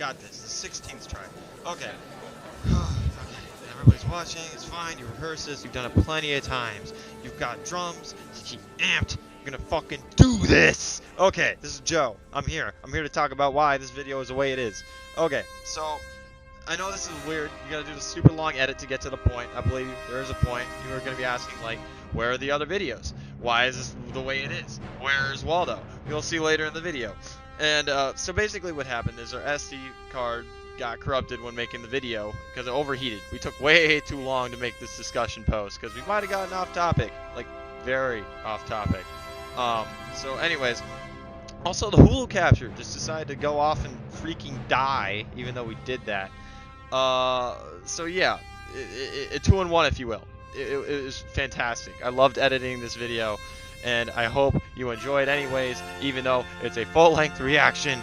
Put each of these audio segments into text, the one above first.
got this. The 16th try. Okay. Okay. Everybody's watching. It's fine. You rehearse this. You've done it plenty of times. You've got drums. You keep amped. You're gonna fucking do this. Okay. This is Joe. I'm here. I'm here to talk about why this video is the way it is. Okay. So, I know this is weird. You gotta do the super long edit to get to the point. I believe there is a point. You are gonna be asking, like, where are the other videos? Why is this the way it is? Where's Waldo? You'll see later in the video. And so basically what happened is our SD card got corrupted when making the video because it overheated. We took way too long to make this discussion post because we might have gotten off topic, like very off topic. So anyways, also the Hulu capture just decided to go off and freaking die, even though we did that. So yeah, 2-in-1 if you will. It was fantastic. I loved editing this video, and I hope you enjoy it anyways, even though it's a full-length reaction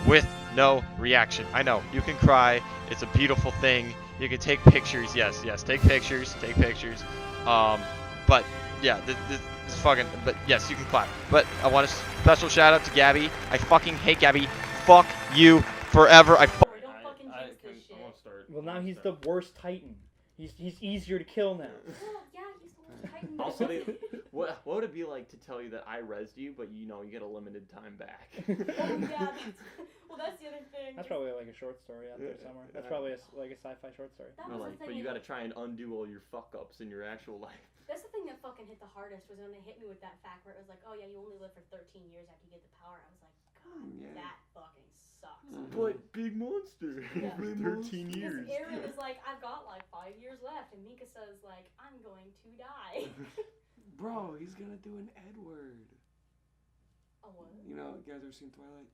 with no reaction. I know, you can cry. It's a beautiful thing. You can take pictures. Yes, take pictures. But yeah, this is fucking. But yes, you can clap. But I want a special shout out to Gabby. I fucking hate Gabby. Fuck you forever. Well, now he's the worst Titan. He's easier to kill now. Well, yeah, he's the worst Titan. Also, what would it be like to tell you that I rezzed you, but you get a limited time back? Oh yeah, that's the other thing. That's probably like a short story out there somewhere. That's probably like a sci-fi short story. But you gotta try and undo all your fuck ups in your actual life. That's the thing that fucking hit the hardest was when they hit me with that fact where it was like, oh yeah, you only live for 13 years after you get the power. I was like, God, that fucking sucks. But big monster. Yeah. 13 years. Because Aaron is like, I've got like 5 years left, and Mika says like, I'm going to die. Bro, he's gonna do an Edward. A what? You know, you guys ever seen Twilight?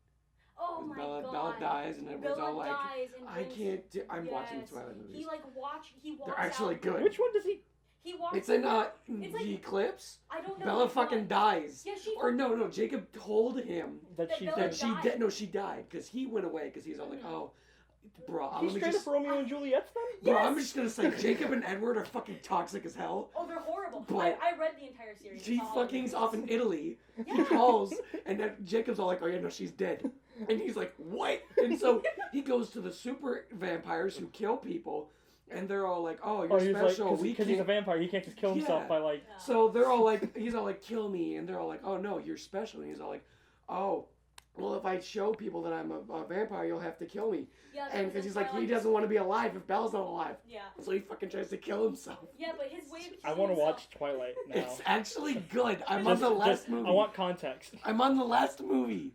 Oh my Bella, god. Bella dies and Edward's Bella all like, dies and I can't do. I'm watching the Twilight movies. He like walks They're actually out. good. Which one does he? He walks. It's in It's like, the Eclipse. I don't know. Bella which fucking one. dies. Yeah, she. Or no, Jacob told him That she Bella that she died. did. No, she died because he went away because he's all like, oh, bro, He's let me straight just. up Romeo and Juliet's then? Bro, Yes. I'm just gonna say Jacob and Edward are fucking toxic as hell. Oh, they're horrible. But I read the entire series. She It's all fucking's over. off in Italy. He Yeah. calls, and then Jacob's all like, oh yeah, no, she's dead. And he's like, what? And so he goes to the super vampires who kill people, and they're all like, oh, you're He's special. like, we because he's a can't. vampire, he can't just kill himself Yeah. by like. Yeah. So they're all like, he's all like, kill me, and they're all like, oh no, you're special. And he's all like, oh, well, if I show people that I'm a vampire, you'll have to kill me. Yeah, And because he's like, he doesn't want to be alive if Belle's not alive. Yeah. So he fucking tries to kill himself. Yeah, but his way of killing I want to himself- watch Twilight now. It's actually good. I'm on the last movie. I want context. I'm on the last movie.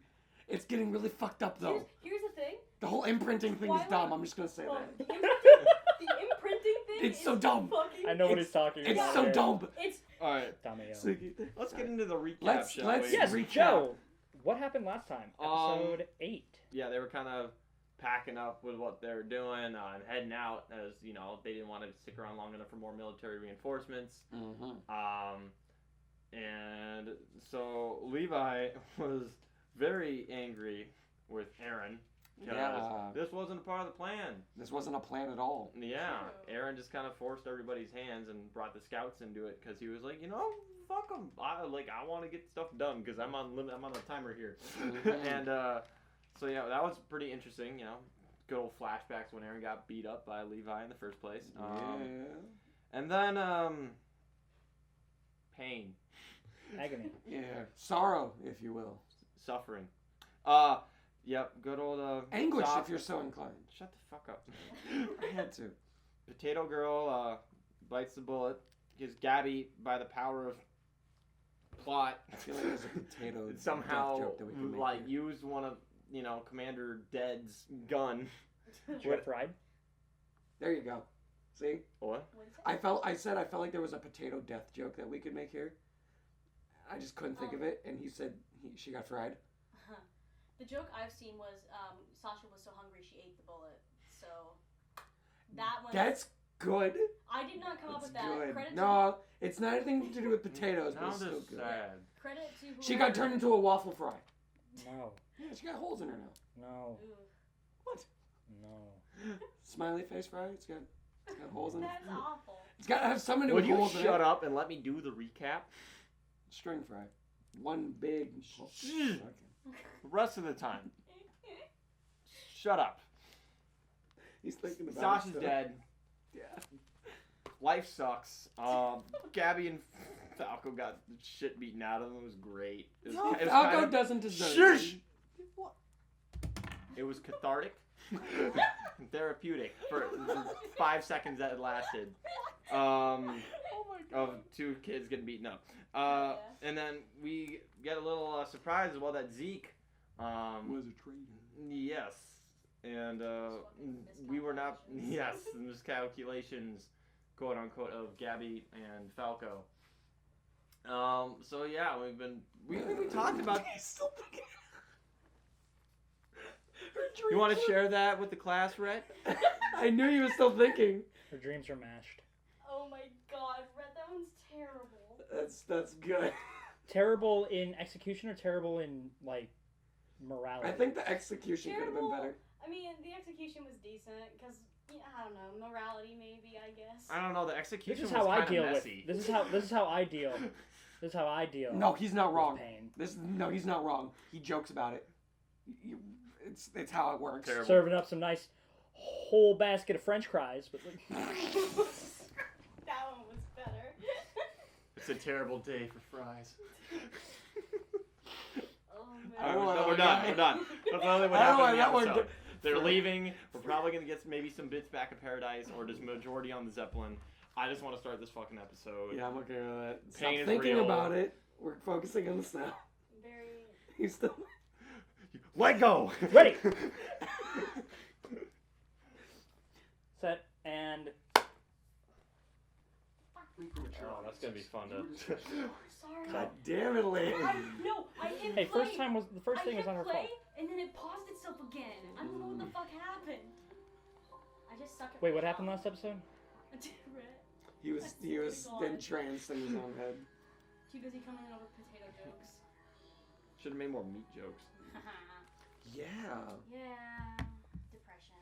It's getting really fucked up though. Here's the thing. The whole imprinting thing is Twilight- dumb. I'm just gonna say Well, that. the imprinting thing. It's is so dumb. Fucking, I know what he's talking It's about. so here. dumb. It's Alright, Dameo. So, let's get into the recap, Let's- shall let's- we? Yes, recap. Joe. What happened last time? Um, Episode 8. Yeah, they were kind of packing up with what they were doing and heading out as, they didn't want to stick around long enough for more military reinforcements. Mm-hmm. And so Levi was very angry with Aaron because Yeah. this wasn't a part of the plan. This wasn't a plan at all. Yeah, Aaron just kind of forced everybody's hands and brought the scouts into it because he was like, fuck them. I want to get stuff done because I'm on a timer here. Mhm. And so that was pretty interesting. Good old flashbacks when Aaron got beat up by Levi in the first place. And then pain, Agony. Yeah. Sorrow, if you will. suffering. Yep. Good old Anguish, Sasha- if you're so inclined. Shut the fuck up. I had to. Potato Girl bites the bullet. Gives Gabby, by the power of plot, I feel like there's a potato death somehow joke that we can make here. used one of Commander Dead's gun. What fried? There you go. See? What? I felt like there was a potato death joke that we could make here. I just couldn't think of it, and he said she got fried. The joke I've seen was Sasha was so hungry she ate the bullet. So that one. That's good. I did not come up with that. Good. Credit No, it's not anything to do with potatoes, but Now it's still this good. sad. to credit to whoever. She got turned into a waffle fry. No. Yeah, she got holes in her now. No. Ooh, What? No. Smiley face fry? It's got holes in it. that's awful. It's got to have something to do Would with you holes in shut it. up and let me do the recap? String fry. One big. The rest of the time. Shut up. He's thinking about it Sasha's still. dead. Yeah. Life sucks. Gabby and Falco got the shit beaten out of them. It was great. It was, No, it was Falco kind of, doesn't deserve Shush! it. It was cathartic, and therapeutic for the 5 seconds that it lasted. Oh my Of god. 2 kids getting beaten up. And then we get a little surprise as well that Zeke Was a traitor. yes. And we were not, yes, miscalculations, quote unquote, of Gabby and Falco. So yeah, we talked about. You want to share that with the class, Rhett? I knew you were still thinking. Her dreams are mashed. Oh my god, Red, that one's terrible. That's good. Terrible in execution or terrible in, like, morality? I think the execution could have been better. I mean, the execution was decent, because, I don't know, morality maybe, I guess. I don't know. The This execution is was how I kind deal of with. messy. This is how I deal. This is how I deal. No, he's not with wrong. pain. No, he's not wrong. He jokes about it. It's how it works. Terrible. Serving up some nice whole basket of French fries, but like, That one was better. It's a terrible day for fries. Oh, I don't know man. why We're done. We're done. That's only what I don't know happened in why the that one episode. did- They're leaving. We're probably gonna get maybe some bits back in Paradise, or just majority on the Zeppelin. I just want to start this fucking episode. Yeah, I'm okay with that. Stop Pain is thinking real. about it. We're focusing on this now. Very... He's still. Let go. ready, set, and Oh, that's gonna be fun to. Sorry. God damn it, Lee. No, I hit hey, play. the first thing was on her play, fault. and then it paused itself again. I don't know what the fuck happened. I just suck at Wait, what happened last episode? He was entranced in his own head. Too busy coming in over potato jokes. Should have made more meat jokes. Yeah. Yeah. Depression.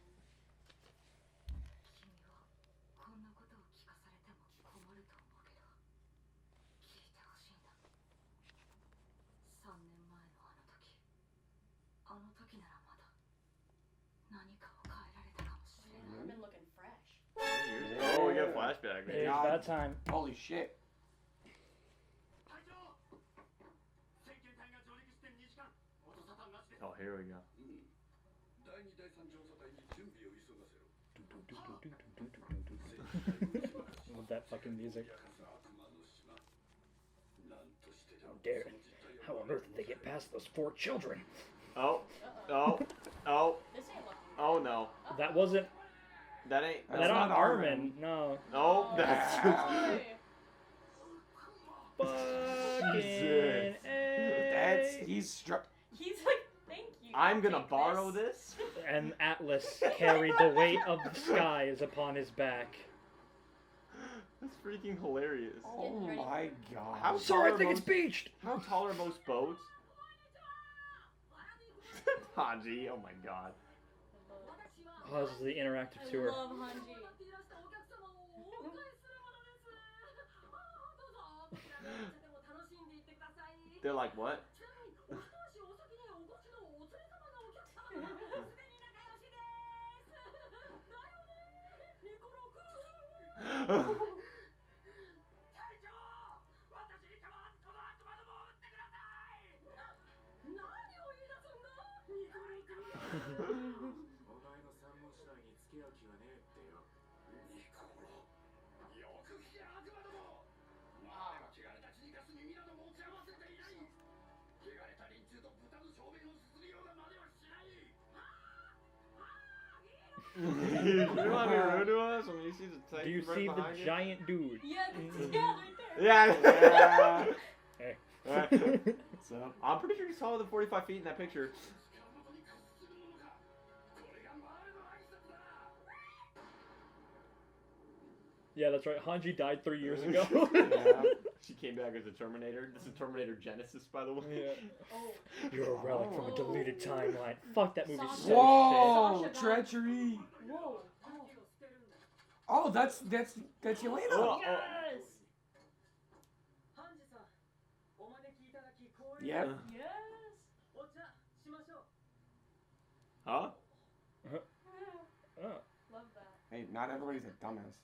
I've been looking fresh. Oh, we got a flashback. It's God. about time. Holy shit. Oh, here we go. Love that fucking music. How dare it? How on earth did they get past those 4 children? Oh, Uh-oh. oh, This ain't looking oh no. That wasn't. That ain't. That's that not on Armin. Armin. No. Oh, that's. Hey. Fucking Jesus. That's. A. He's struck. He's like, thank you. I'm I'll gonna take borrow this. And Atlas carried the weight of the skies upon his back. That's freaking hilarious. Oh my god. How Sorry, I tall think are it's most- beached. How tall are most boats? Hanji, oh my god. Oh, this is the interactive I tour. love Hanji. They're like, what? You want to be rude to us when you see the tank Do you right see the behind you? giant dude? Yeah, yeah, right there. Yeah. Hey. What's up? I'm pretty sure he's taller than 45 feet in that picture. Yeah, that's right. Hanji died 3 years ago. Yeah. She came back as a Terminator. This is Terminator Genesis, by the way. Yeah. Oh. You're a relic from a deleted timeline. Fuck that movie. Sasha. So Whoa! Sasha got- Treachery. Whoa. Oh, that's Yelena. Oh, Yes. Yep. Yes. Huh? Oh. Love not everybody's a dumbass.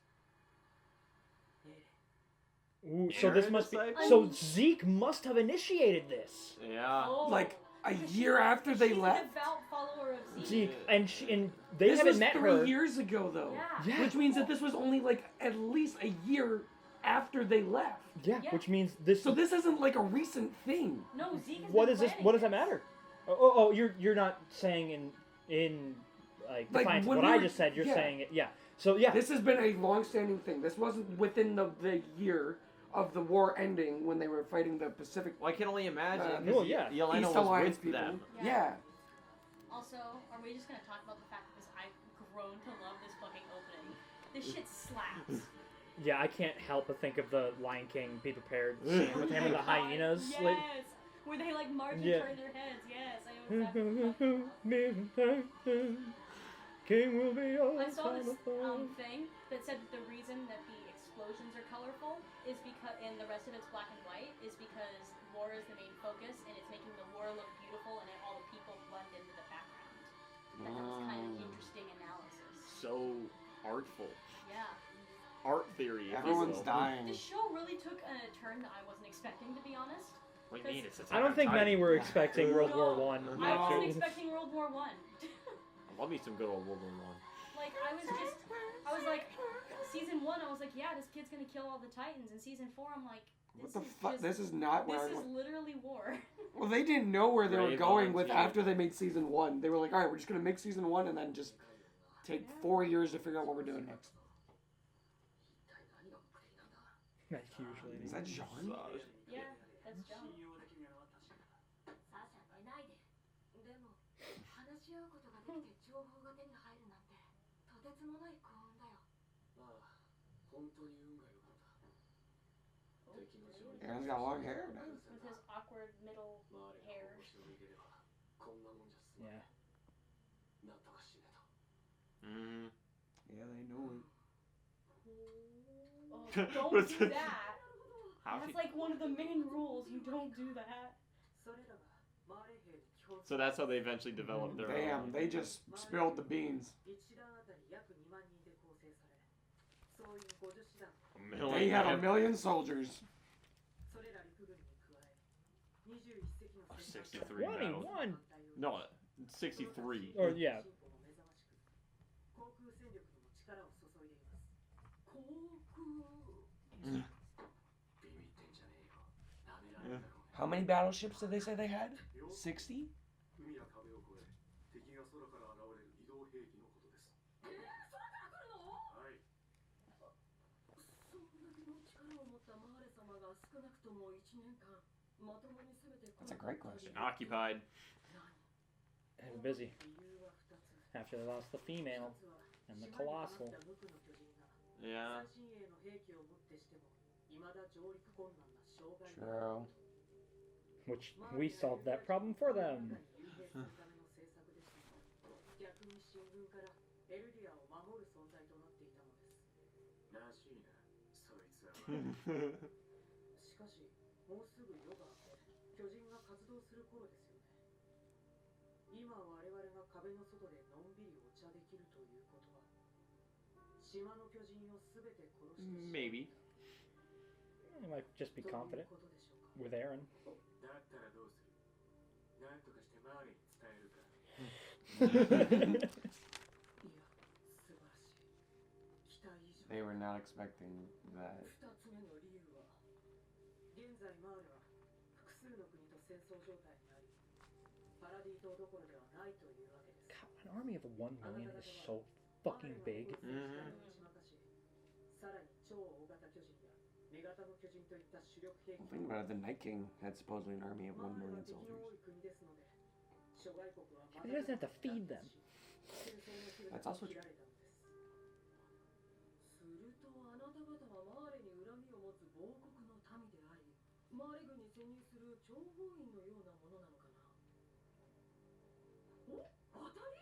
Ooh, so this Aaron must be. disciple? So Zeke must have initiated this. Yeah. Oh. Like a Because year after they she's left. a devout follower of Zeke. Zeke and they This haven't was met 3 her. years ago, though. Yeah. Yeah. Which means that this was only like at least a year after they left. Yeah, Yeah. which means this. So this isn't like a recent thing. No, Zeke has What been is this? planning What does that this. matter? Oh, you're not saying in like Like, defiance of when what we I were- just said. You're yeah. saying it. Yeah. So yeah. This has been a long-standing thing. This wasn't within the year of the war ending when they were fighting the Pacific. Well, I can only imagine. Uh, 'cause well, yeah. Yelena East was Alliance with people. them. Yeah. Also, are we just gonna talk about the fact that I've grown to love this fucking opening? This shit slaps. Yeah, I can't help but think of the Lion King Be Prepared scene with him and the hyenas. Yes. Like, Where they like march and Yeah. turn their heads. Yes, I know exactly what you're talking about. King will be yours. I saw this thing that said that the reason that the explosions are colorful is because, and the rest of it's black and white, is because war is the main focus, and it's making the war look beautiful, and all the people blend into the background. I thought it was kind of interesting analysis. So artful. Yeah. Art theory. if you Everyone's will. dying. This show really took a turn that I wasn't expecting, to be honest. What do you mean? It's I don't think many were expecting World War No, One. I wasn't No. expecting World War One. I love me some good old World War One. Like, I was like, season 1, I was like, yeah, this kid's gonna kill all the Titans. And season 4, I'm like, What this the is fuck? just- This is not where I This is went. literally war. Well, they didn't know where they were Brave going with volunteer. after they made season 1. They were like, all right, we're just gonna make season 1 and then just take 4 years to figure out what we're doing next. That's usually. Is that Jean? Yeah, that's John. サーシャ寝ないで。でも話し合うことができて情報が手に入るなんてとてつもない幸運だよ。まあ本当に運が良かった。敵の勝利 Aaron's got long hair now. With his awkward middle 周りが hair. 面白いければこんなもんじゃ済まない Yeah. なんとかしねと。 Mm. Yeah, they know it. Oh, don't do that. How That's he- like one of the main rules. You don't do that. それらがマーレ兵に基本 So that's how they eventually developed their Damn, own. they just spilled the beans. 一師団あたり約2万人で構成され総員50師団 A They million had a men. million soldiers. それら陸軍に加え21隻の戦艦63 battles. 21. No, 63. Or yeah. 進歩も目覚ましく航空戦力にも力を注いでいます航空ビビってんじゃねえよなめられるだろうね How many battleships did they say they had? 60? 海や壁を越え敵が空から現れる移動兵器のことですはいそんだけの力を持ったマーレ様が少なくとも1年間まともに攻めてこ That's a great question. Occupied. And busy 理由は2つ after they lost the female and the colossal. 島に放った無垢の巨人が Yeah. 最新鋭の兵器をもってしても未だ上陸困難な障害が True. Which we solved that problem for them. 逆に進軍からエルディアを守る存在となっていたのですらしいなそいつはしかしもうすぐ夜が巨人が活動する頃ですよね今我々が壁の外でのんびりお茶できるということは島の巨人をすべて殺してしまう Maybe. I might just be という confident ことでしょうか with Aaron. だったらどうするなんとかしてマーレに伝えるかいや、素晴らしい。期待以上。 They were not expecting that. 二つ目の理由は、現在マーレは複数の国と戦争状態にあり、パラディ島どころではないというわけです。 God, an army of 1 million is so fucking big. さらに超大型巨人や女型の巨人といった主力兵器 Well, think about it. The Night King had supposedly an army of 1 million 敵の soldiers. 多い国ですので、諸外国は He doesn't have to feed them. That's also true. するとあなた方はマーレに恨みを持つ亡国の民であり、マーレ軍に潜入する諜報員のようなものなのかな。お、当たり？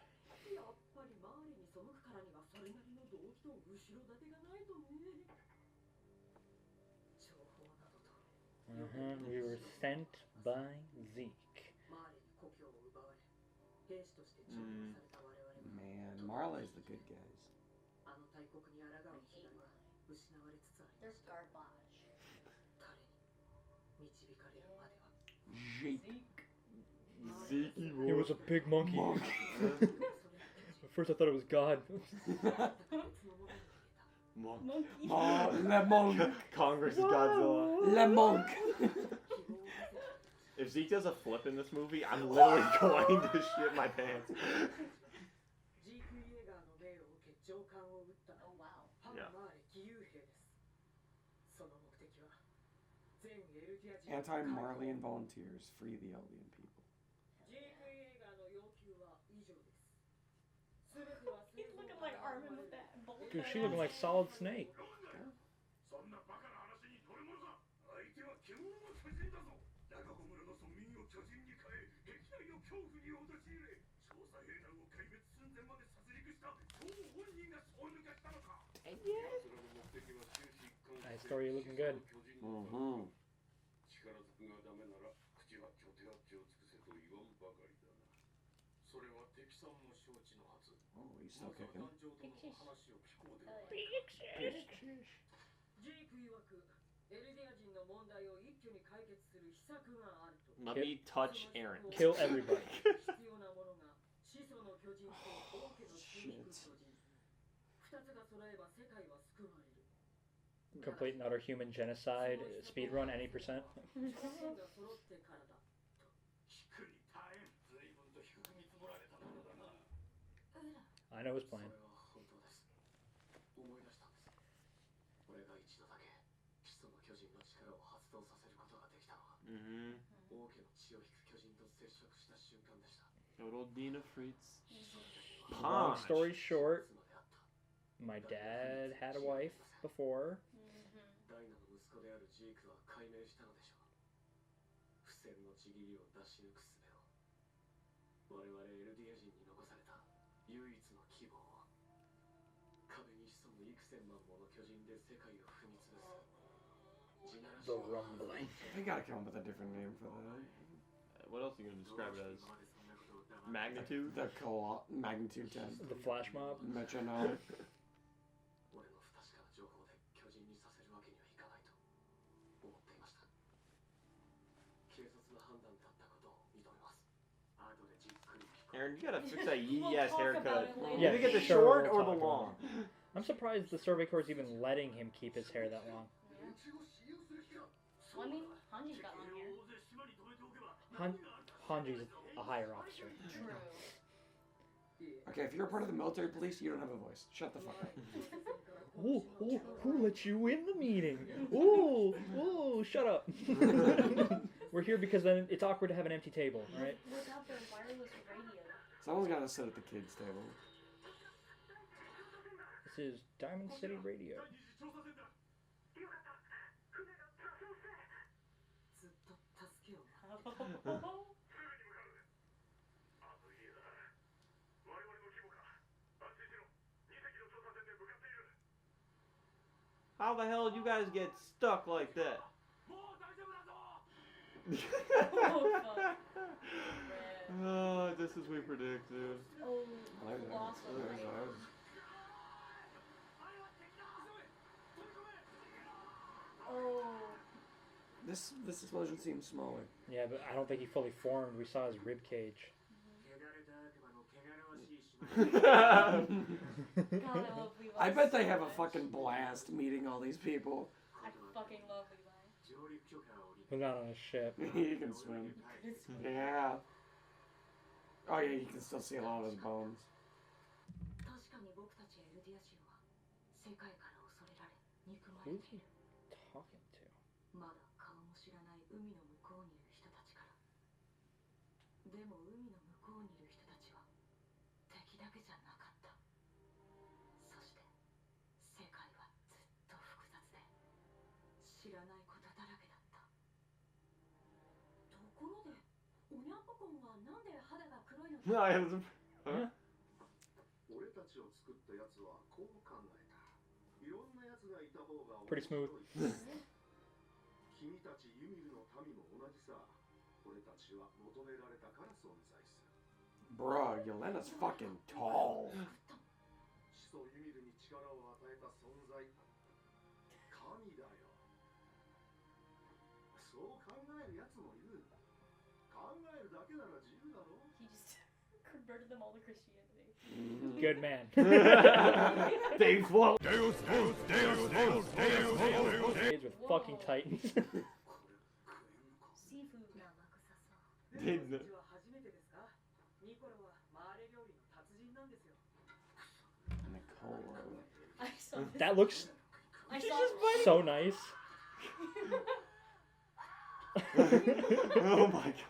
やっぱりマーレに背くからにはそれなりの動機と後ろ盾がないとね。情報などと。We were sent by Zeke. マーレに故郷を奪われ、兵士として注目された我々は、 Man, Marley's the good guys. あの大国に抗う時代は失われつつありま They're した。 garbage. 彼に導かれるまでは Zeke. Zeke It was a big monkey. Monk. At first I thought it was God. Monk. Monkey. Le Monk. Congress is Godzilla. Le Monk. If Zeke does a flip in this movie, I'm literally going to shit my pants. ジーク・イエーガーの命を受け上官を撃った Oh wow. ハンマーレ義勇兵です。その目的は全エルディア人 Anti-Marleyan volunteers free the alien people. ジーク・イエーガーの要求は以上です。すべては He's looking like Armin with that bolt. Dude, she looking like Solid Snake. そんなバカな話に乗るものか。相手は獣の巨人だぞ。ラガゴ村の村民を巨人に変え、撃退を恐怖に陥れ、調査兵団を壊滅寸前まで殺戮した張本人がそう抜かしたのか。奴らの目的は終始一貫 Nice story, looking good. Mm-hmm. 力ずくがダメなら口は手手あっちを尽くせと言わんばかりだな。それは敵さんも承知のはず。 Oh, he's still kicking. 団長との話を聞こうではないか。 ジーク曰くエルディア人の問題を一挙に解決する秘策があると。 Let me touch Aaron. Kill everybody. 必要なものが始祖の巨人と王家の血を引く巨人。二つが揃えば世界は救われる。 Complete and utter human genocide. Speedrun any percent. 条件が揃ってからだ。低い大変随分と低く見積もられたものだな。 I know his plan. それは本当です。思い出したんです。俺が一度だけ始祖の巨人の力を発動させることができたのは、 Mm-hmm. 王家の血を引く巨人と接触した瞬間でした。 Total Dina Fritz. Long Punch. story short, 妻であった。 my dad had a wife before. ダイナの息子であるジークは解明したのでしょう。不戦のちぎりを出し抜く術を。我々エルディア人に残された唯一の希望を。壁に潜む幾千万もの巨人で世界を踏み潰す。地ならし The rumbling. They gotta come up with a different name for that. What else are you gonna describe it as? Magnitude? The magnitude 10. The flash mob. Metronome. 俺の不確かな情報で巨人にさせるわけにはいかないと思っていました。軽率な判断だったことを認めます。後でじっくり聞こう。 Aaron, you gotta fix that yee ass talk about haircut. it later. You Yeah, gonna get the sure, short we'll or the talk long? about I'm surprised the Survey Corps is even letting him keep his hair that long. Well, I mean, Hanji's got long hair. Hanji's a higher officer. True. Okay, if you're a part of the military police, you don't have a voice. Shut the fuck up. Ooh, ooh, who let you in the meeting? Ooh, ooh, shut up. We're here because then it's awkward to have an empty table, right? Without their wireless radio. Someone's gotta sit at the kids' table. This is Diamond City Radio. ずっと助けを待ってた。 How the hell did you guys get stuck like that? Oh, this is we predicted. Oh, I like that. lost the There's light. ours. Oh. This explosion seems smaller. Yeah, but I don't think he fully formed. We saw his rib cage. 汚れた悪魔の汚らわしい島。 God, I love Levi. I bet they so have a much. fucking blast meeting all these people. I fucking love Levi. 上陸許可を下り But not on a ship. He can swim. Yeah. Oh yeah, you can still see a lot of his bones. 確かに僕たちエルディア人は世界から恐れられ憎まれ Who's てい he る。 talking to? まだ顔も知らない海の向こうにいる人たちから。でも海の向こうにいる人たちは敵だけじゃなかった。そして世界はずっと複雑で知らないことだらけだった。ところでおにゃんぽこんはなんで肌が黒いの No, I was- Huh? 俺たちを作ったやつはこう考えた。いろんなやつがいた方が Pretty smooth. 君たちユミルの民も同じさ。俺たちは求められたから存在する。 Bruh, Yelena's fucking tall. 始祖ユミルに力を与えそう考えるやつもいる。考えるだけなら自由だろ。 He just converted them all to Christianity. Good man. They float. Deus vos, Deus vos, Deus vos. Kids with fucking titans. Seafood. 生臭そう They レオたちは初めてですか？ニコロはマーレ料理の達人なんですよ。 I saw this. That looks I saw. so nice. Oh my god.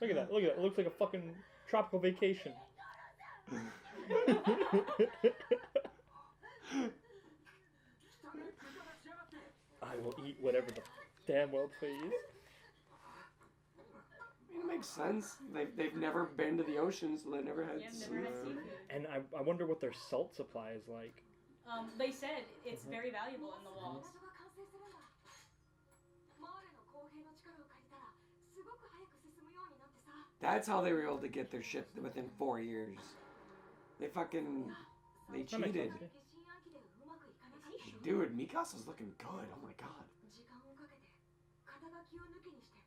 Look at that. Look at that. It looks like a fucking tropical vacation. I will eat whatever the damn well please. I mean, it makes sense. They've never been to the ocean, so they never had Yeah, I've never had seafood. seafood. And I wonder what their salt supply is like. They said it's very valuable in the 場 walls. 所が完成するんだ。マーレの公平の力を借りたらすごく早く進むようになってさ。 That's how they were able to get their ship within 4 years. They fucking they That makes cheated. sense. 決心暗記でうまくいかなかった。 Dude, Mikasa's looking good. Oh my god. 時間をかけて肩書きを抜きにして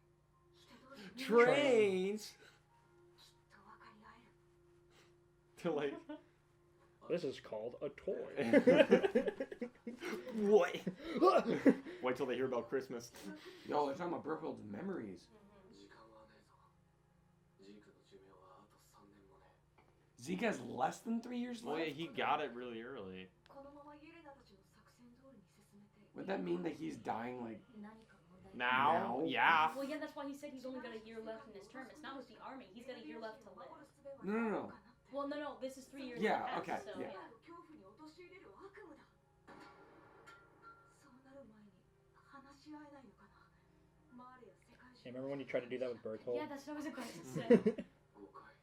人通りに Trains. きっと分かり合える。 To like. This is called a toy. What? Wait till they hear about Christmas. Yo, they're talking about Brooklyn's memories. 時間はねえぞ。ジークの寿命はあと3年もね。 Zeke has less than 3 years Well, yeah, left? he got it really early. このままイエレナたちの作戦通りに進めて Would that mean that he's dying like 何か問題が Now? Now? Yeah. Well, yeah, that's why he said he's only got a year left in his term. It's not with the army. He's got a year left to live. No. Well, no. This is 3 years. Yeah, and a half, okay, So, yeah. 恐怖に陥れる悪夢だ。そうなる前に話し合えないのかな。マーレや世界中 Hey, remember when you tried to do that with Berthold? Yeah, that's what I was about to say. 誤解。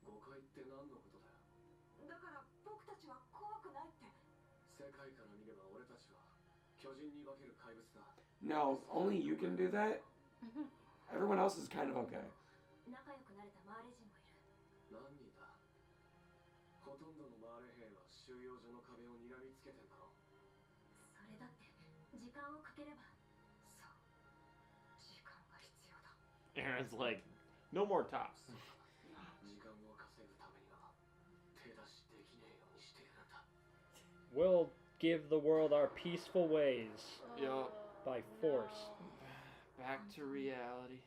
誤解って何のことだよ。だから僕たちは怖くないって。世界から見れば俺たちは巨人に化ける怪物だ。 No, only you can do that? Everyone else is kind of okay. 仲良くなれたマーレ人もいる。何人だ。ほとんどのマーレ兵は収容所の壁を睨みつけてんだろ。それだって時間をかければ。そう。時間が必要だ。 Aaron's like, no more tops. 時間を稼ぐためには手出しできねえようにしているんだ。 We'll give the world our peaceful ways Yo, by force. back to reality.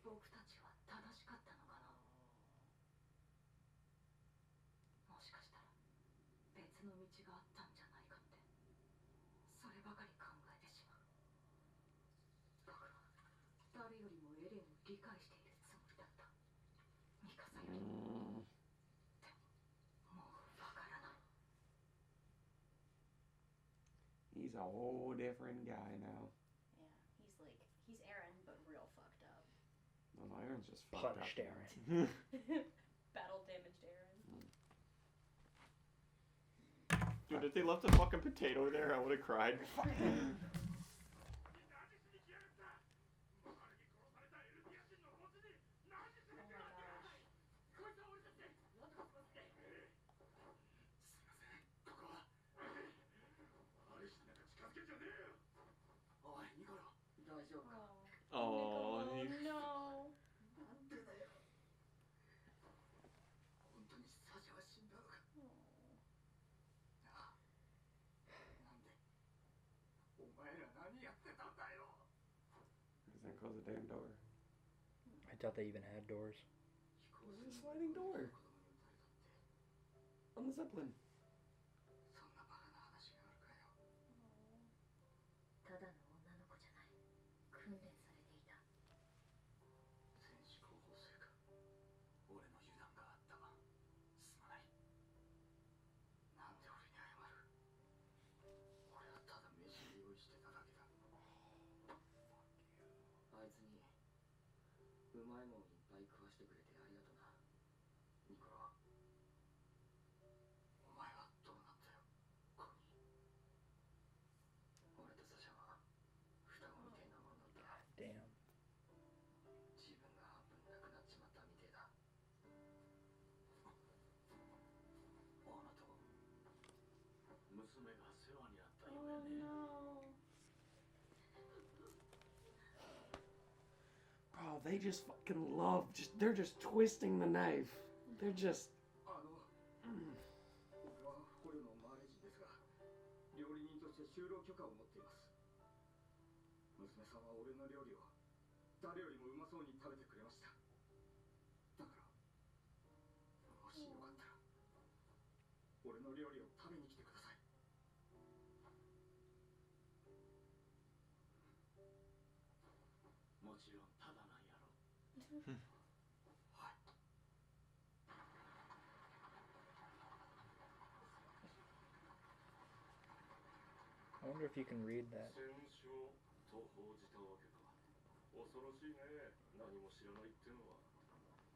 僕たちは正しかったのかな。もしかしたら別の道があったんじゃないかって。そればかり考えてしまう。僕は誰よりもエレンを理解しているつもりだった。ミカサよりも。でももうわからない。 He's a whole different guy now. Yeah, he's Aaron, but real fucked up. Well, Iron's just fucked Punished up. Aaron. Battle damaged Aaron. Dude, if they left a fucking potato there, I would have cried. 何しに来やがった。マーレに殺されたエルディア人の墓地に何しに来やがった。こいつは俺たちで何とかしますって。すいません。ここは。アリシなんか近づけんじゃねえよ。おいニコロ、大丈夫か。 Oh, Nicolo, he- no. なんでだよ。本当にサシャは死んだのか。なあ。なんで。お前ら何やってたんだよ。 He's gonna close the damn door. I doubt they even had doors. There's a sliding door on the Zeppelin. そんなバカな話があるかよ。ただの女の子じゃない。訓練されていた。戦士候補生か。俺の油断があったわ。すまない。なんで俺に謝る。俺はただ飯に用意してただけだ。あいつにうまいもんいっぱい食わしてくれてありがとな。ニコロ。お前はどうなったよ、コニー。俺とサシャは双子みてえなもんだった。 Damn. 自分が半分なくなっちまったみてえだ。あなたは娘が世話になったようやね。Oh, they just fucking love. They're just twisting the knife. They're just. 僕は捕虜のマーレ人ですが、料理人として就労許可を持っています。娘さんは俺の料理を誰よりもうまそうに食べてくれました。だから、もしよかったら、俺の料理を食べに来てください。もちろんただなんやろ。はい。 I wonder if you can read that. 戦勝と報じたわけか。恐ろしいね。何も知らないってのは。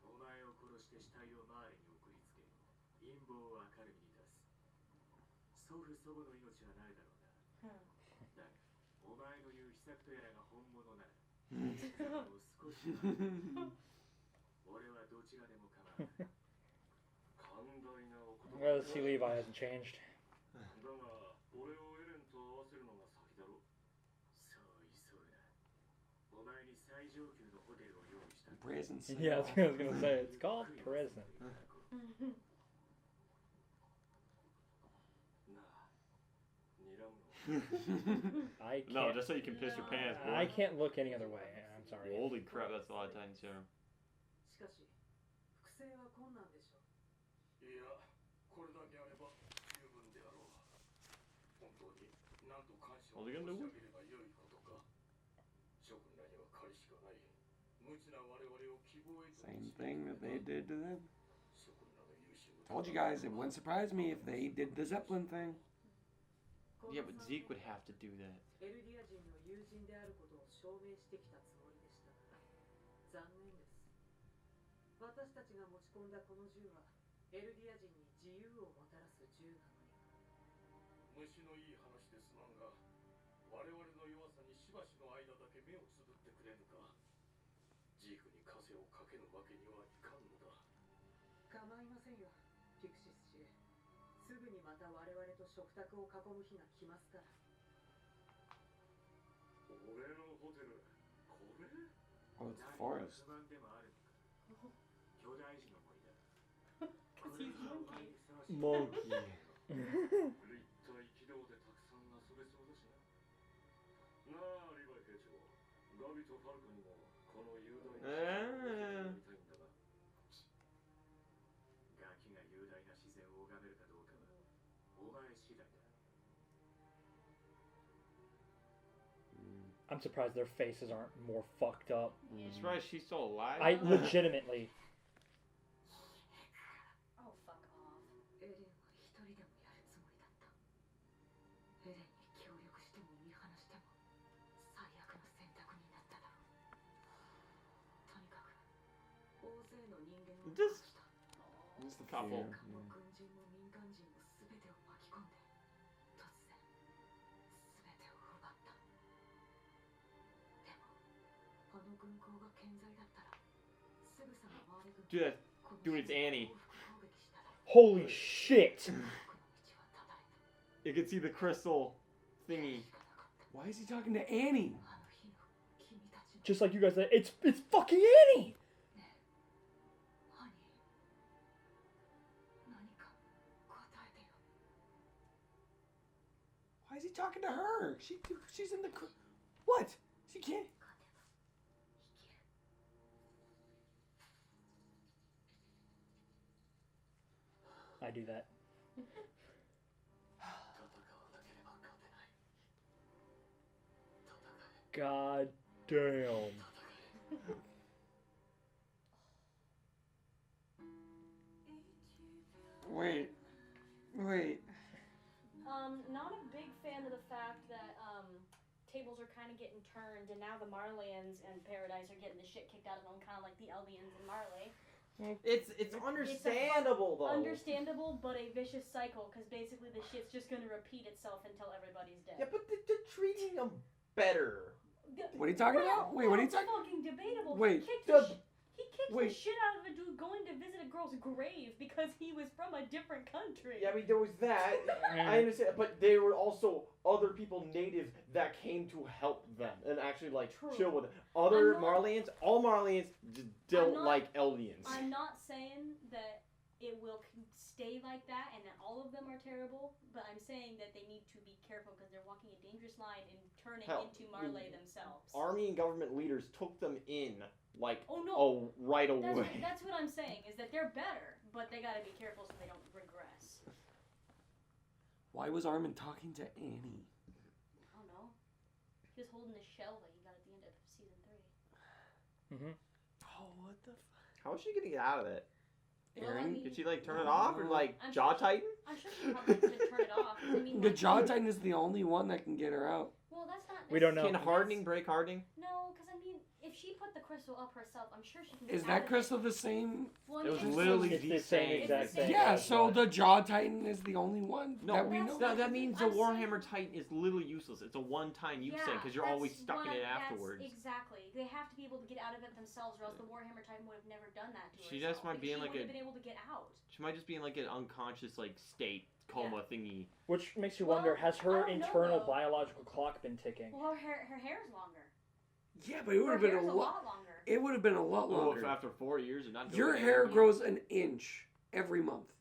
お前を殺して死体をマーレに送りつけ、陰謀を明るみに出す。祖父祖母の命はないだろうな。だが、お前の言う秘策とやらが本物なら、もう少し待って俺はどちらでも構わない。寛大なお言葉。 Well, let's see, Levi hasn't changed. だが、俺をエレンと合わせるのが先だろ。そう急ぐな。お前に最上級のホテルを用意した。 Prison. Yeah, I was gonna say, it's called prison. なあ、睨むの。 I No, can't. just so you can piss your pants, boy. I can't look any other way. I'm sorry. Holy crap, that's a lot of time too. しかし複製は困難でしょう。いや、これだけあれば十分であろう。本当に何と感謝を申し上げればよいことか。諸君らには借りしかない。無知な我々を希望へと。 Same thing that they did to them. 諸君らの優秀。 Told you guys, it wouldn't surprise me if they did the Zeppelin thing. Yeah, but Zeke would have to do that. エルディア人の友人であることを証明してきたつもりでしたが、残念です。私たちが持ち込んだこの銃はエルディア人に自由をもたらす銃なのに。虫のいい話ですまんが、我々の弱さにしばしの間だけ目をつぶってくれぬか。ジークに風をかけぬわけにはいかんのだ。構いませんよ、ピクシス氏。すぐにまた我々と食卓を囲む日が来ますから。俺のホテル、これ？ Oh, it's a forest. 不満でもあるのか。巨大児の森だ。 Because he's monkey. Monkey. 立体軌道でたくさん遊べそうだしな。なあ、リヴァイ兵長。ガビとファルコにもこの雄大な自然を見たいんだが。ガキが雄大な自然を拝めるかどうかはお前次第だ。 I'm surprised their faces aren't more fucked up. I'm surprised she's still alive. I legitimately. Oh, fuck off. エレンは一人でもやるつもりだった。エレンに協力しても見放しても最悪の選択になっただろう。とにかく大勢の人間を殺 Just- した。 Just the Couple. fear. 軍も軍人も民間人も全てを巻き込んで突然全てを奪った。でもあの軍港が健在だったらすぐさま周り軍 Do that. Doing its Annie. Holy shit! You can see the crystal thingy. Why is he talking to Annie? Just like you guys said, it's fucking Annie! Why is he talking to her? She's in the. What? She can't. I do that. God damn. Wait. Not a big fan of the fact that tables are kind of getting turned, and now the Marleyans and Paradise are getting the shit kicked out of them, kind of like the Eldians and Marley. It's understandable though. Understandable, but a vicious cycle, because basically the shit's just gonna repeat itself until everybody's dead. Yeah, but they're treating them better. What are you talking about? Wait, what are you talking? Fucking debatable. Wait, He kicked the- he kicked wait. the shit out of a dude going to visit a girl girl's grave because he was from a different country. Yeah, I mean, there was that. I understand, but there were also other people native that came to help them and actually like True. chill with it. Other I'm not- Marleyans, all Marleyans just don't not- like Eldians. I'm not saying that it will stay like that and that all of them are terrible, but I'm saying that they need to be careful because they're walking a dangerous line and turning Hell, into Marley themselves. Army and government leaders took them in like Oh no, right away. that's what I'm saying is that they're better, but they gotta be careful so they don't regress. Why was Armin talking to Annie? I don't know. He was holding the shell that he got at the end of season 3. Mm-hmm. Oh, what the? How is she gonna get out of it? Well, I Aaron? mean, Did she like turn it off or like I'm jaw sure she- tighten? I'm sure she probably could turn it off. I mean, The like, Jaw Titan is the only one that can get her out. Well, that's not. We don't know. Can hardening break hardening? No, because I mean, if she put the crystal up herself, I'm sure she can. Get Is out that of crystal It. the same? Well, I It was mean, literally It's the same exact It's the same. thing. Yeah, so the Jaw Titan is the only one No, that we that's know. not- that means the I'm Warhammer saying- Titan is literally useless. It's a one-time use thing because you're always that's stuck in one- it that's afterwards. Exactly. They have to be able to get out of it themselves, or else the Warhammer Titan would have never done that to She herself. just might be in, she like, would a- have been able to get out. She might just be in like an unconscious like state coma thingy. Which makes you Well, wonder: has I her don't know, internal though. biological clock been ticking? Well, her hair's longer. Yeah, but it would Her have been hair's a lot. longer. It would have been a lot Oh, if longer. after 4 years you're not doing Your anything. hair grows an inch every month.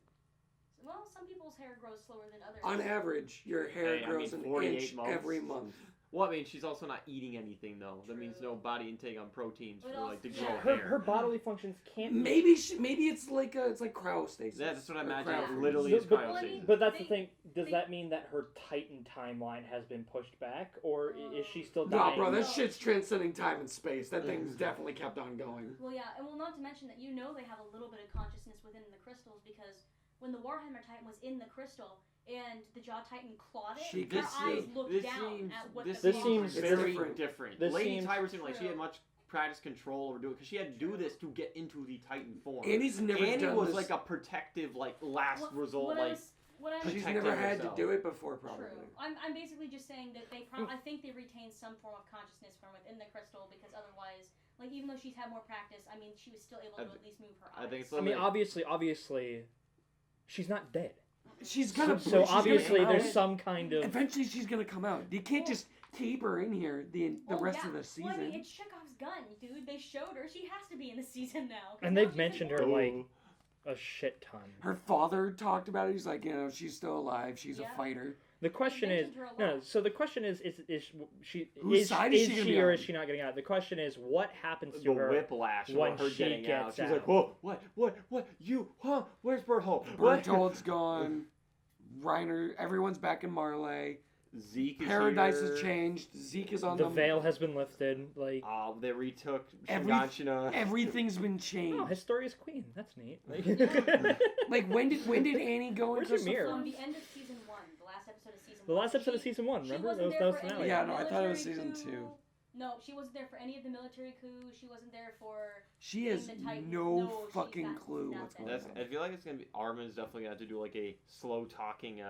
Well, some people's hair grows slower than others. On average, your hair Hey, I grows mean, an 48 inch months. every month. Well, I mean, she's also not eating anything though. That means True. no body intake on proteins But for like to also- grow yeah. Her, hair. her bodily functions can't. Maybe it's like cryostasis. Yeah, that's what I Or imagine. cryo It literally freeze. is But- Well, I cryostasis. mean- But that's They- the thing. Does they- that mean that her Titan timeline has been pushed back, or is she still Nah, dying? bro, that No. shit's transcending time and space. That thing's definitely kept on going. Well, yeah, and well, not to mention that you know they have a little bit of consciousness within the crystals because when the Warhammer Titan was in the crystal and the Jaw Titan clawed it, She her could eyes see- looked this down seems at what this the This Warhammer seems was very different. different. This Lady seems- Tyler seemed like she had True. much practice control over doing it because she had to do this to get into the Titan form. Annie's never Annie done was this. like a protective, like last What- result, what like what I'm She's protecting never had herself. to do it before, probably. True. I'm basically just saying that they I think they retain some form of consciousness from within the crystal because otherwise, like even though she's had more practice, I mean she was still able to at least move her eyes. I think it's I mean, like- obviously, she's not dead. She's gonna. So she's gonna obviously, come there's out. some kind of. Eventually, she's gonna come out. You can't just keep her in here the Oh, rest yeah. of the season. Well, I mean, it's Chekhov's gun, dude. They showed her. She has to be in the season now. 'cause And now they've she's mentioned her immortal. like a shit ton. Her father talked about it. He's like, she's still alive. She's Yeah. a fighter. The question They is, mentioned her a no. lot. So the question is she Whose is side is is she gonna she be or on? is she not getting out? The question is, what happens to the her? whiplash of when her she getting out. gets She's out. like, whoa, what, you, huh? Where's Berthold? What? Berthold's gone. Reiner, everyone's back in Marley. Zeke is Paradise here. has changed. Zeke is on The veil has been lifted. Like, They retook Every- Shinganshina. Everything's been oh, changed. Historia's queen. That's neat. Like, Like when did Annie go Where's into your mirror? The end of season 1, the last episode of season 1. the last episode of season 1. She Remember? wasn't That there was for finale. any Yeah, of the no, I thought it was military season coup. 2. No, she wasn't there for any of the military coup. She wasn't there for. She has Being the Titan. no No, she's fucking got clue what's nothing. going That's. on. I feel like it's gonna be. Armin's definitely gonna have to do like a slow talking,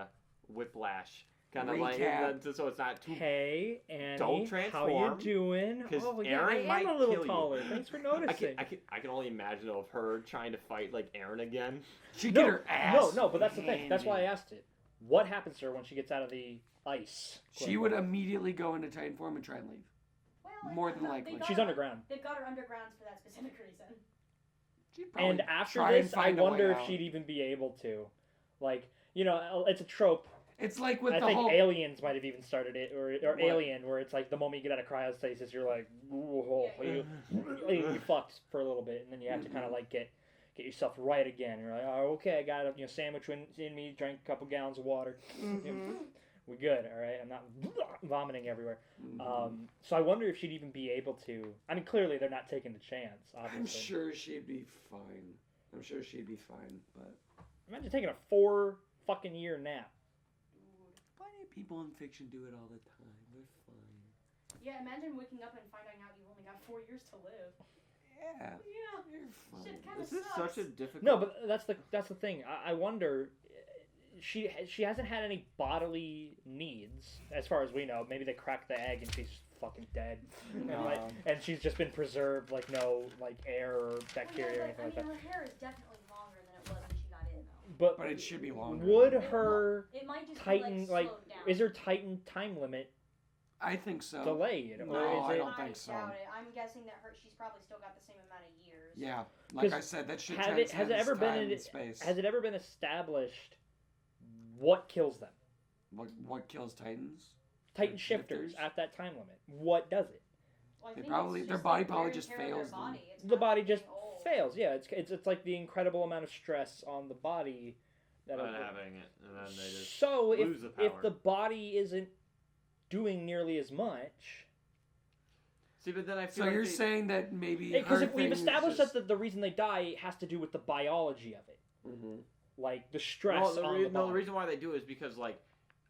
whiplash kind of like, Recap. so it's not too. Hey, Annie, Don't how you transform, doing? 'cause Oh, yeah, Aaron I am might a little kill you. taller. Thanks for I noticing. can only imagine of her trying to fight like Aaron again. She no, get her ass. no, but that's the thing. That's why I handed. asked it. What happens to her when she gets out of the ice? She would immediately go into Titan form and try and leave. Well, More they than got- likely. they got She's her- underground. They've got her undergrounds for that specific reason. She'd probably And after try and this, I find a way wonder if out. she'd even be able to. Like, it's a trope. It's like with I the think whole. Aliens might have even started it, or What? Alien, where it's like the moment you get out of cryostasis, you're like, whoa, Yeah, you fucked for a little bit, and then you have to kind of like get yourself right again. You're like, oh, okay, I got a sandwich in me, drank a couple gallons of water. We're good, all right. I'm not vomiting everywhere. So I wonder if she'd even be able to. I mean, clearly they're not taking the chance. Obviously, I'm sure she'd be fine. I'm sure she'd be fine, but Imagine taking a 4 fucking year nap. why do people in fiction do it all the time? They're fine. Yeah, imagine waking up and finding out you've only got 4 years to live. Yeah, Yeah. you're fine. Shit kind of This is sucks. such a difficult. No, but that's the thing. I wonder. She hasn't had any bodily needs, as far as we know. Maybe they cracked the egg and she's fucking dead, and she's just been preserved, like no like air or bacteria or anything like that. Her hair is definitely longer But But it should be longer. would her It might just Titan, be like, slowed down. is her Titan time limit I think so. delayed? No, or is I it, don't think so. doubt it. I'm guessing that she's probably still got the same amount of years. Yeah, like 'Cause I said, that shit has transcends it ever time been and in, space. has it ever been established what kills them? What kills Titans? Titan shifters at that time limit. What does it? Well, I They think probably- it's their just body like probably wear and just tear of their fails them. body. It's The not body getting just old. fails. Yeah, it's like the incredible amount of stress on the body that Not it- having it, and then they just so lose the if power. the body isn't doing nearly as much, See, but then I feel So like you're they- saying that maybe because her if we've thing is established just... that the reason they die has to do with the biology of it, Mhm. like the stress Well, on the body. the reason why they do it is because like,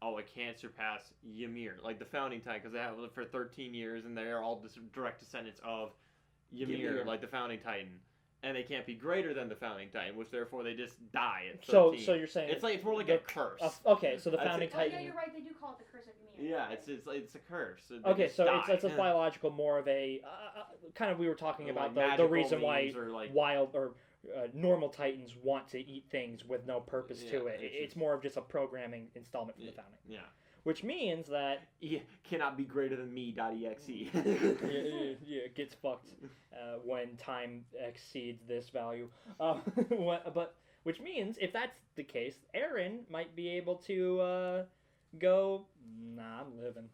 oh, it can't surpass Ymir, like the founding Titan, because they have it for 13 years, and they are all direct descendants of Ymir, Ymir. like the founding Titan, and they can't be greater than the founding Titan, which therefore they just die at 13. So you're saying it's like it's more like the- a curse. okay, so the I'd say- founding Oh, yeah, Titan. you're right. They do call it the curse of Ymir. Yeah, it's a curse. They Okay, just so die. it's a biological, more of a kind of we were talking Or, about like, the magical reason why means or, like- wild or normal Titans want to eat things with no purpose to Yeah, it. it's It's just- more of just a programming installment from the founding, Yeah. which means that Cannot be greater than me.exe. it gets fucked when time exceeds this value. But which means if that's the case, Aaron might be able to go. Nah, I'm living.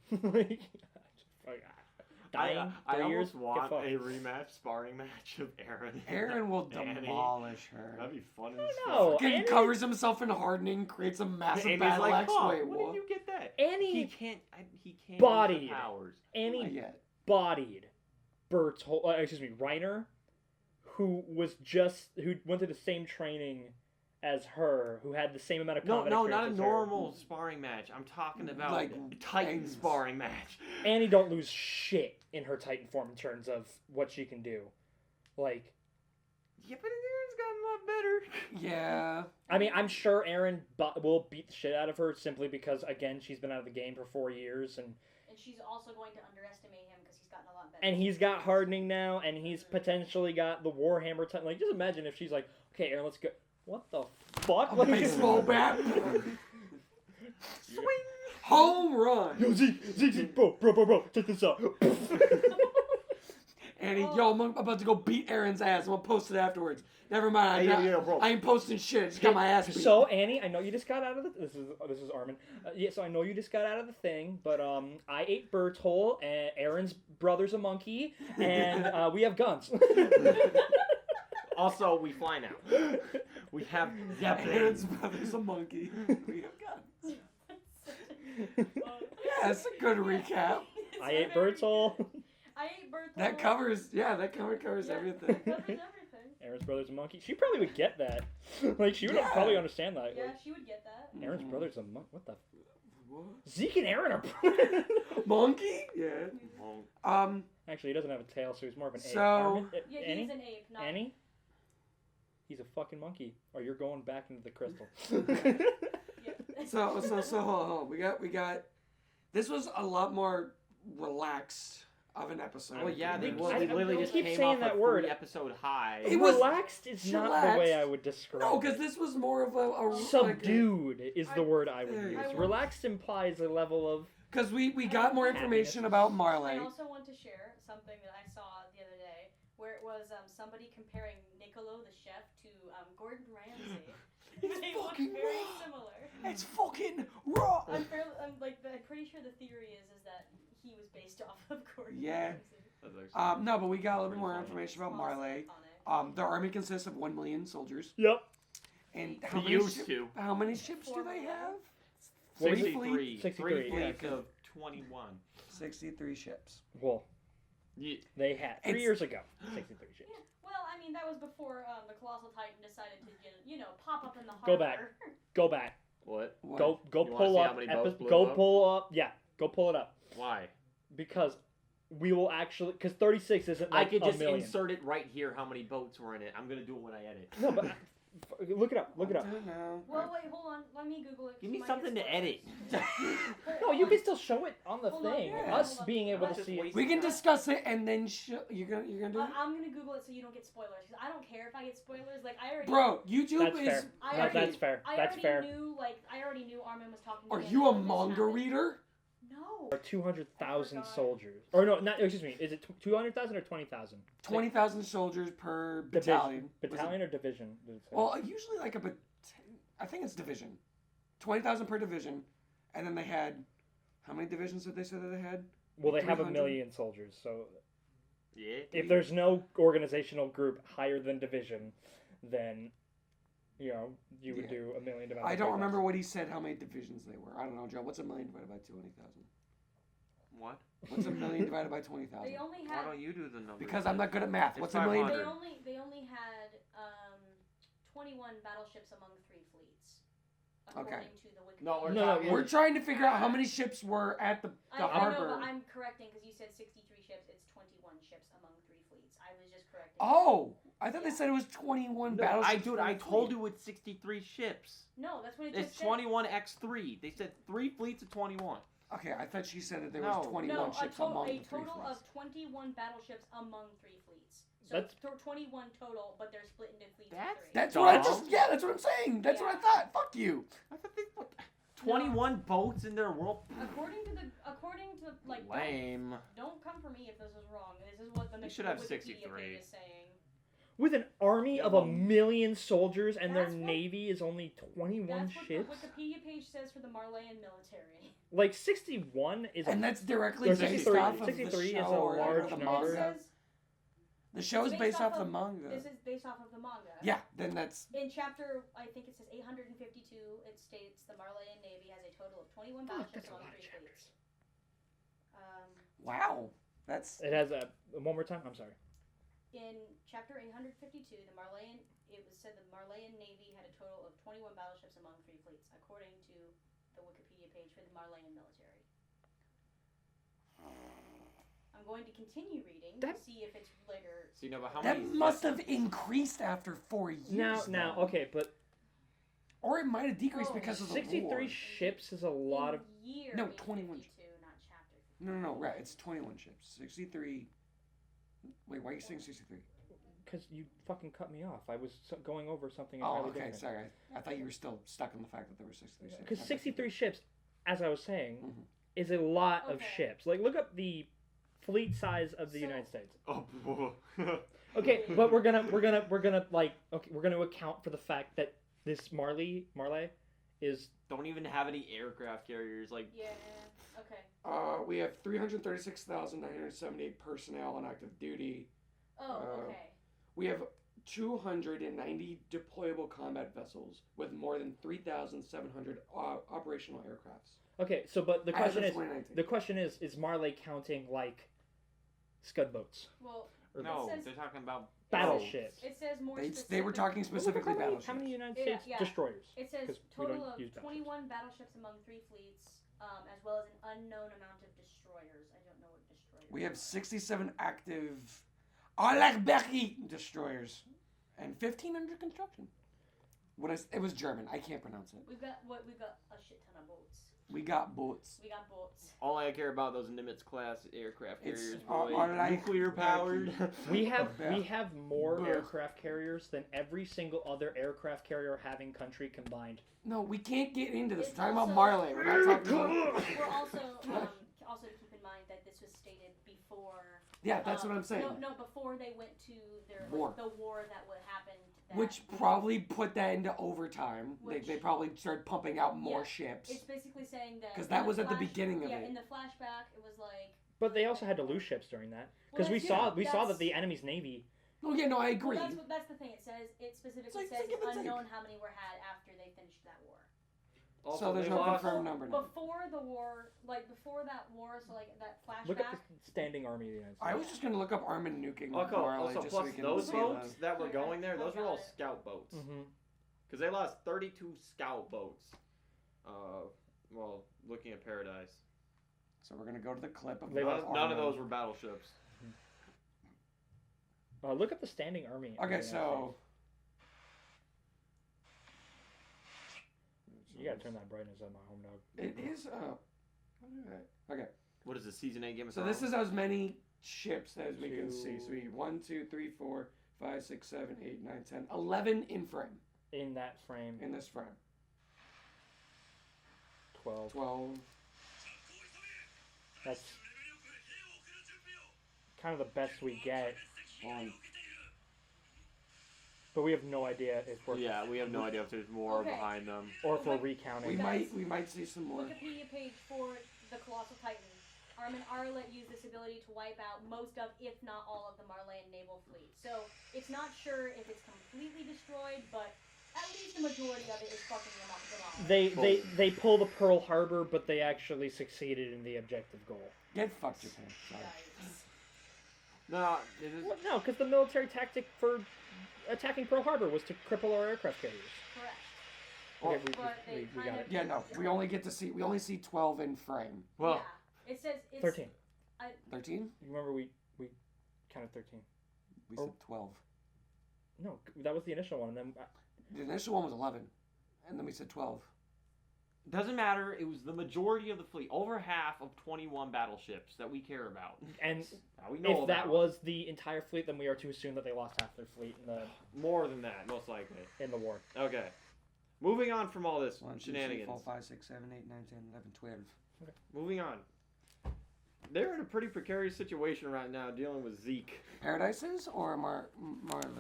Dying. I 3 years. almost get want fucked. a rematch sparring match of Aaron. Aaron will Annie. demolish her. That'd be fun. I as don't know. fuck. Fucking Annie- covers himself in hardening, creates a massive Amy's battle like, axe. huh, Wait, when what? did you get that? Annie He can't. He can't use bodied. the powers. Annie Not yet. bodied Reiner, who went to the same training as her, who had the same amount of No, combat not a experience as her. normal sparring match. I'm talking about Like, Titan Titans. sparring match. Annie don't lose shit in her Titan form in terms of what she can do. Like, Yeah, but Aaron's gotten a lot better. Yeah. I mean, I'm sure Aaron will beat the shit out of her simply because, again, she's been out of the game for 4 years, and she's also going to underestimate him because he's gotten a lot better. and he's got hardening now, and he's potentially got the Warhammer Titan. Like, just imagine if she's like, okay, Aaron, let's go. What the fuck? A Like, baseball bat. Swing! Home run. Yo, Zeke, bro, check this out. Annie, yo, I'm about to go beat Aaron's ass. I'm gonna post it afterwards. Never mind. Bro. I ain't posting shit. I just got my ass beat. So Annie, I know you just got out of the. This is Armin. Yeah, so I know you just got out of the thing, but I ate Bertol, and Aaron's brother's a monkey, and we have guns. Also, we fly now. We have Aaron's zeppelins. brother's a monkey. We have guns. Yeah, that's a good recap. I ate Bertol. I ate Bertol. That covers covers everything. Covers everything. Aaron's brother's a monkey. She probably would get that. Like she would Yeah. probably understand that. Yeah, Like, she would get that. Aaron's brother's a monkey. What the? What? Zeke and Aaron are. Monkey? Yeah. Well, Actually, he doesn't have a tail, so he's more of an ape. So- Armin, Yeah, Annie? he's an ape, not Annie? He's a fucking monkey, or you're going back into the crystal. Yeah. So hold on. We got. This was a lot more relaxed of an episode. well, yeah, they I- literally I just keep came saying off that a word. 3-episode high. It was Relaxed is not the way chillaxed. I would describe No, it. because this was more of a Subdued is the word I would There you use. go. Relaxed implies a level of. Because we got more information about I Marley. also want to share something that I saw the other day, where it was somebody comparing Niccolo the chef to Gordon Ramsay. It's They look fucking very raw. similar. It's fucking raw. I'm pretty sure the theory is that he was based off of Gordon Yeah. Ramsay. That's actually- No, but we got a little bit more Pretty information about Small Marley. iconic. Their army consists of 1 million soldiers. Yep. And They how many, used to. how many ships do they have? What was it? 63. 63, Three yeah. fleets of 21. 63 ships. Well, Yeah. they had 3 It's- years ago. 63 ships. Yeah. Well, I mean, that was before the Colossal Titan decided to, pop up in the harbor. Go back. Go back. What? What? Go You wanna pull see up. how many boats blew Go up? pull up. Yeah. Go pull it up. Why? Because we will actually. Because 36 isn't I like could a just million. insert it right here how many boats were in it. I'm going to do it when I edit. No, but Look it up. Look it up. I don't know. Well, wait, hold on. Let me Google it. Give 'cause me you might something get to edit. spoilers. No, you can still show it on the Hold on, thing. yeah. Us Hold on. being able Let's to just see it. waste We can time. discuss it and then you're gonna do it. I'm gonna Google it so you don't get spoilers. Because I don't care if I get spoilers. Like I already. Bro, YouTube That's is. fair. I No, already, that's fair. I That's already fair. knew, like, I already knew Armin was talking to Are me you a when this manga happened. reader? No. Or 200,000 I forgot. soldiers. Or no, not. Excuse me. Is it 200,000 or 20,000? 20,000 soldiers per Division. battalion. Battalion or division? Did it say? Well, usually like I think it's division. 20,000 per division, and then they had how many divisions did they say that they had? well, they have 300? 1,000,000 soldiers. So Yeah. if there's no organizational group higher than division, then you know you would Yeah. do 1,000,000 divided. I by don't 20,000. remember what he said. How many divisions they were? I don't know, Joe. What's 1,000,000 divided by 20,000? What? What's 1,000,000 divided by They 20,000? only Why had. don't you do the numbers? Because I'm not good at math. It's What's 1,000,000? 500. They only had 21 battleships among 3 fleets. According Okay. to the Wikipedia. No, we're No, talking. We're trying to figure out how many ships were at the I know, harbor. but I'm correcting because you said 63 ships. It's 21 ships among 3 fleets. I was just correcting. Oh, I thought they said it was 21 No, battleships. dude, per I told fleet. you it's 63 ships. No, that's what it It's just said. 21x3. They said 3 fleets of 21. Okay, I thought she said that there No. was 21 No, ships among a the 3 total fleets. of 21 battleships among 3 fleets. So That's- 21 total, but they're split into fleets That's- of 3. That's what I Dumb. just. Yeah, that's what I'm saying. That's what I Yeah. thought. Fuck you. I thought they put 21 boats in their world. According to like Lame. don't come for me if this is wrong. This is what the You should the have Wikipedia 63. page is saying. With an army Yeah, of well, 1,000,000 soldiers and their that's what- navy is only 21 That's what ships. the Wikipedia page says for the Marleyan military. Like 61 is a And that's directly Or based 63 off of the 63 is show a or large the number. manga. It says The show is It's based based off off the of- manga. this is based off of the manga. Yeah, then that's. In chapter, I think it says 852, it states the Marleyan Navy has a total of 21 Fuck, battleships that's a among lot of 3 fleets. Wow. That's. It has a one more time. I'm sorry. In chapter 852, the Marleyan, it was said the Marleyan Navy had a total of 21 battleships among 3 fleets, according to the Wikipedia page for the Marleyan military. I'm going to continue reading That- to see if it's later. So you know, but how That many? must have increased after 4 years. Now, though. okay, but Or it might have decreased Oh, because of the 63 war. ships is a lot of. year No, 852, 21. not chapter. No, right. It's 21 ships. 63. Wait, why are you saying 63? Because you fucking cut me off. I was going over something Oh, entirely okay. different. Sorry. I thought you were still stuck on the fact that there were 63 ships. Because 63 ships, as I was saying, Mhm. is a lot of Okay. ships. Like, look up the fleet size of the So- United States. Oh, Okay, but we're gonna like we're gonna account for the fact that this Marley is don't even have any aircraft carriers. Like, Yeah. Okay. We have 336,978 personnel on active duty. Oh, okay. We have 290 deployable combat vessels with more than 3,700 operational aircrafts. okay. So, but the As question of is 2019. the question is Marley counting like scud boats, Well, or no, says- they're talking about battleships? it says more They were specific- talking specifically how many, battleships. how many United Yeah, States yeah. destroyers? It says 'Cause we total don't of use battleships. 21 battleships among 3 fleets, as well as an unknown amount of destroyers. I don't know what destroyers. We have 67 active Alakbeki destroyers and 15 under construction. It was German. I can't pronounce it. We've got a shit ton of boats. We got boats. We got boats. all I care about those Nimitz class aircraft It's carriers, all boy. like Nuclear powered. We have Yeah. more But- aircraft carriers than every single other aircraft carrier having country combined. No, we can't get into this. It's We're talking about also- Marley. We're not talking about. We're also to keep in mind that this was stated before. Yeah, that's what I'm saying. No, before they went to their War. the war that would happen. Which probably put that into overtime. Which- They probably started pumping out more Yeah, ships. It's basically saying that 'Cause in that was at the flash- beginning of yeah, it. in the flashback, it was like. But they also had to lose ships during that Well, because we that's- saw that the enemy's navy. Oh yeah, no, I agree. Well, that's the thing. It says it specifically It's like- says it's like give and take. unknown how many were had after they finished that war. Also, So there's they no lost- confirmed number now. Before the war, like before that war, so like that flashback. Look at the standing army of the United States. I was just gonna look up Armin nuking Also, Marley also just so plus we can those see boats the- that were Yeah, going there, those were all got it. scout boats. Mm-hmm. Because they lost 32 scout boats. Well, looking at Paradise. So we're gonna go to the clip of They of lost- None of Armin. those were battleships. Look at the standing army. of the Okay, United so gotta turn that brightness up, my home dog. It is. Okay. What is the season 8 Game of So Thrones? this is as many ships as we can see. So we Two. 1, 2, 3, 4, 5, 6, 7, 8, 9, 10, 11 in frame. In that frame, In this frame. 12. 12. That's kind of the best we get. On. But we have no idea if we're Yeah, we have no idea if there's more Okay. behind them. or if we're Okay. recounting. We might see some more. Wikipedia page for the Colossal Titan. Armin Arlet used this ability to wipe out most of, if not all of, the Marleyan naval fleet. So it's not sure if it's completely destroyed, but at least the majority of it is fucking them up. They pull the Pearl Harbor, but they actually succeeded in the objective goal. Get fucked, Japan. Sorry. No, it is. Well, no, because the military tactic for attacking Pearl Harbor was to cripple our aircraft carriers. Correct. Okay, But they we got kind it. of Yeah, no. We only see 12 in frame. Well, yeah. It says it's 13. 13? You remember we counted 13. We Oh. said 12. No, that was the initial one. And then The initial one was 11. And then we said 12. doesn't matter. It was the majority of the fleet, over half of 21 battleships that we care about. and Now, we know if that about. was the entire fleet, then we are to assume that they lost half their fleet More than that, most likely. in the war. Okay. Moving on from all this 1, 2, 3, shenanigans. 4, 5, 6, 7, 8, 9, 10, 11, 12. Moving on. They're in a pretty precarious situation right now dealing with Zeke. Paradises or Marley?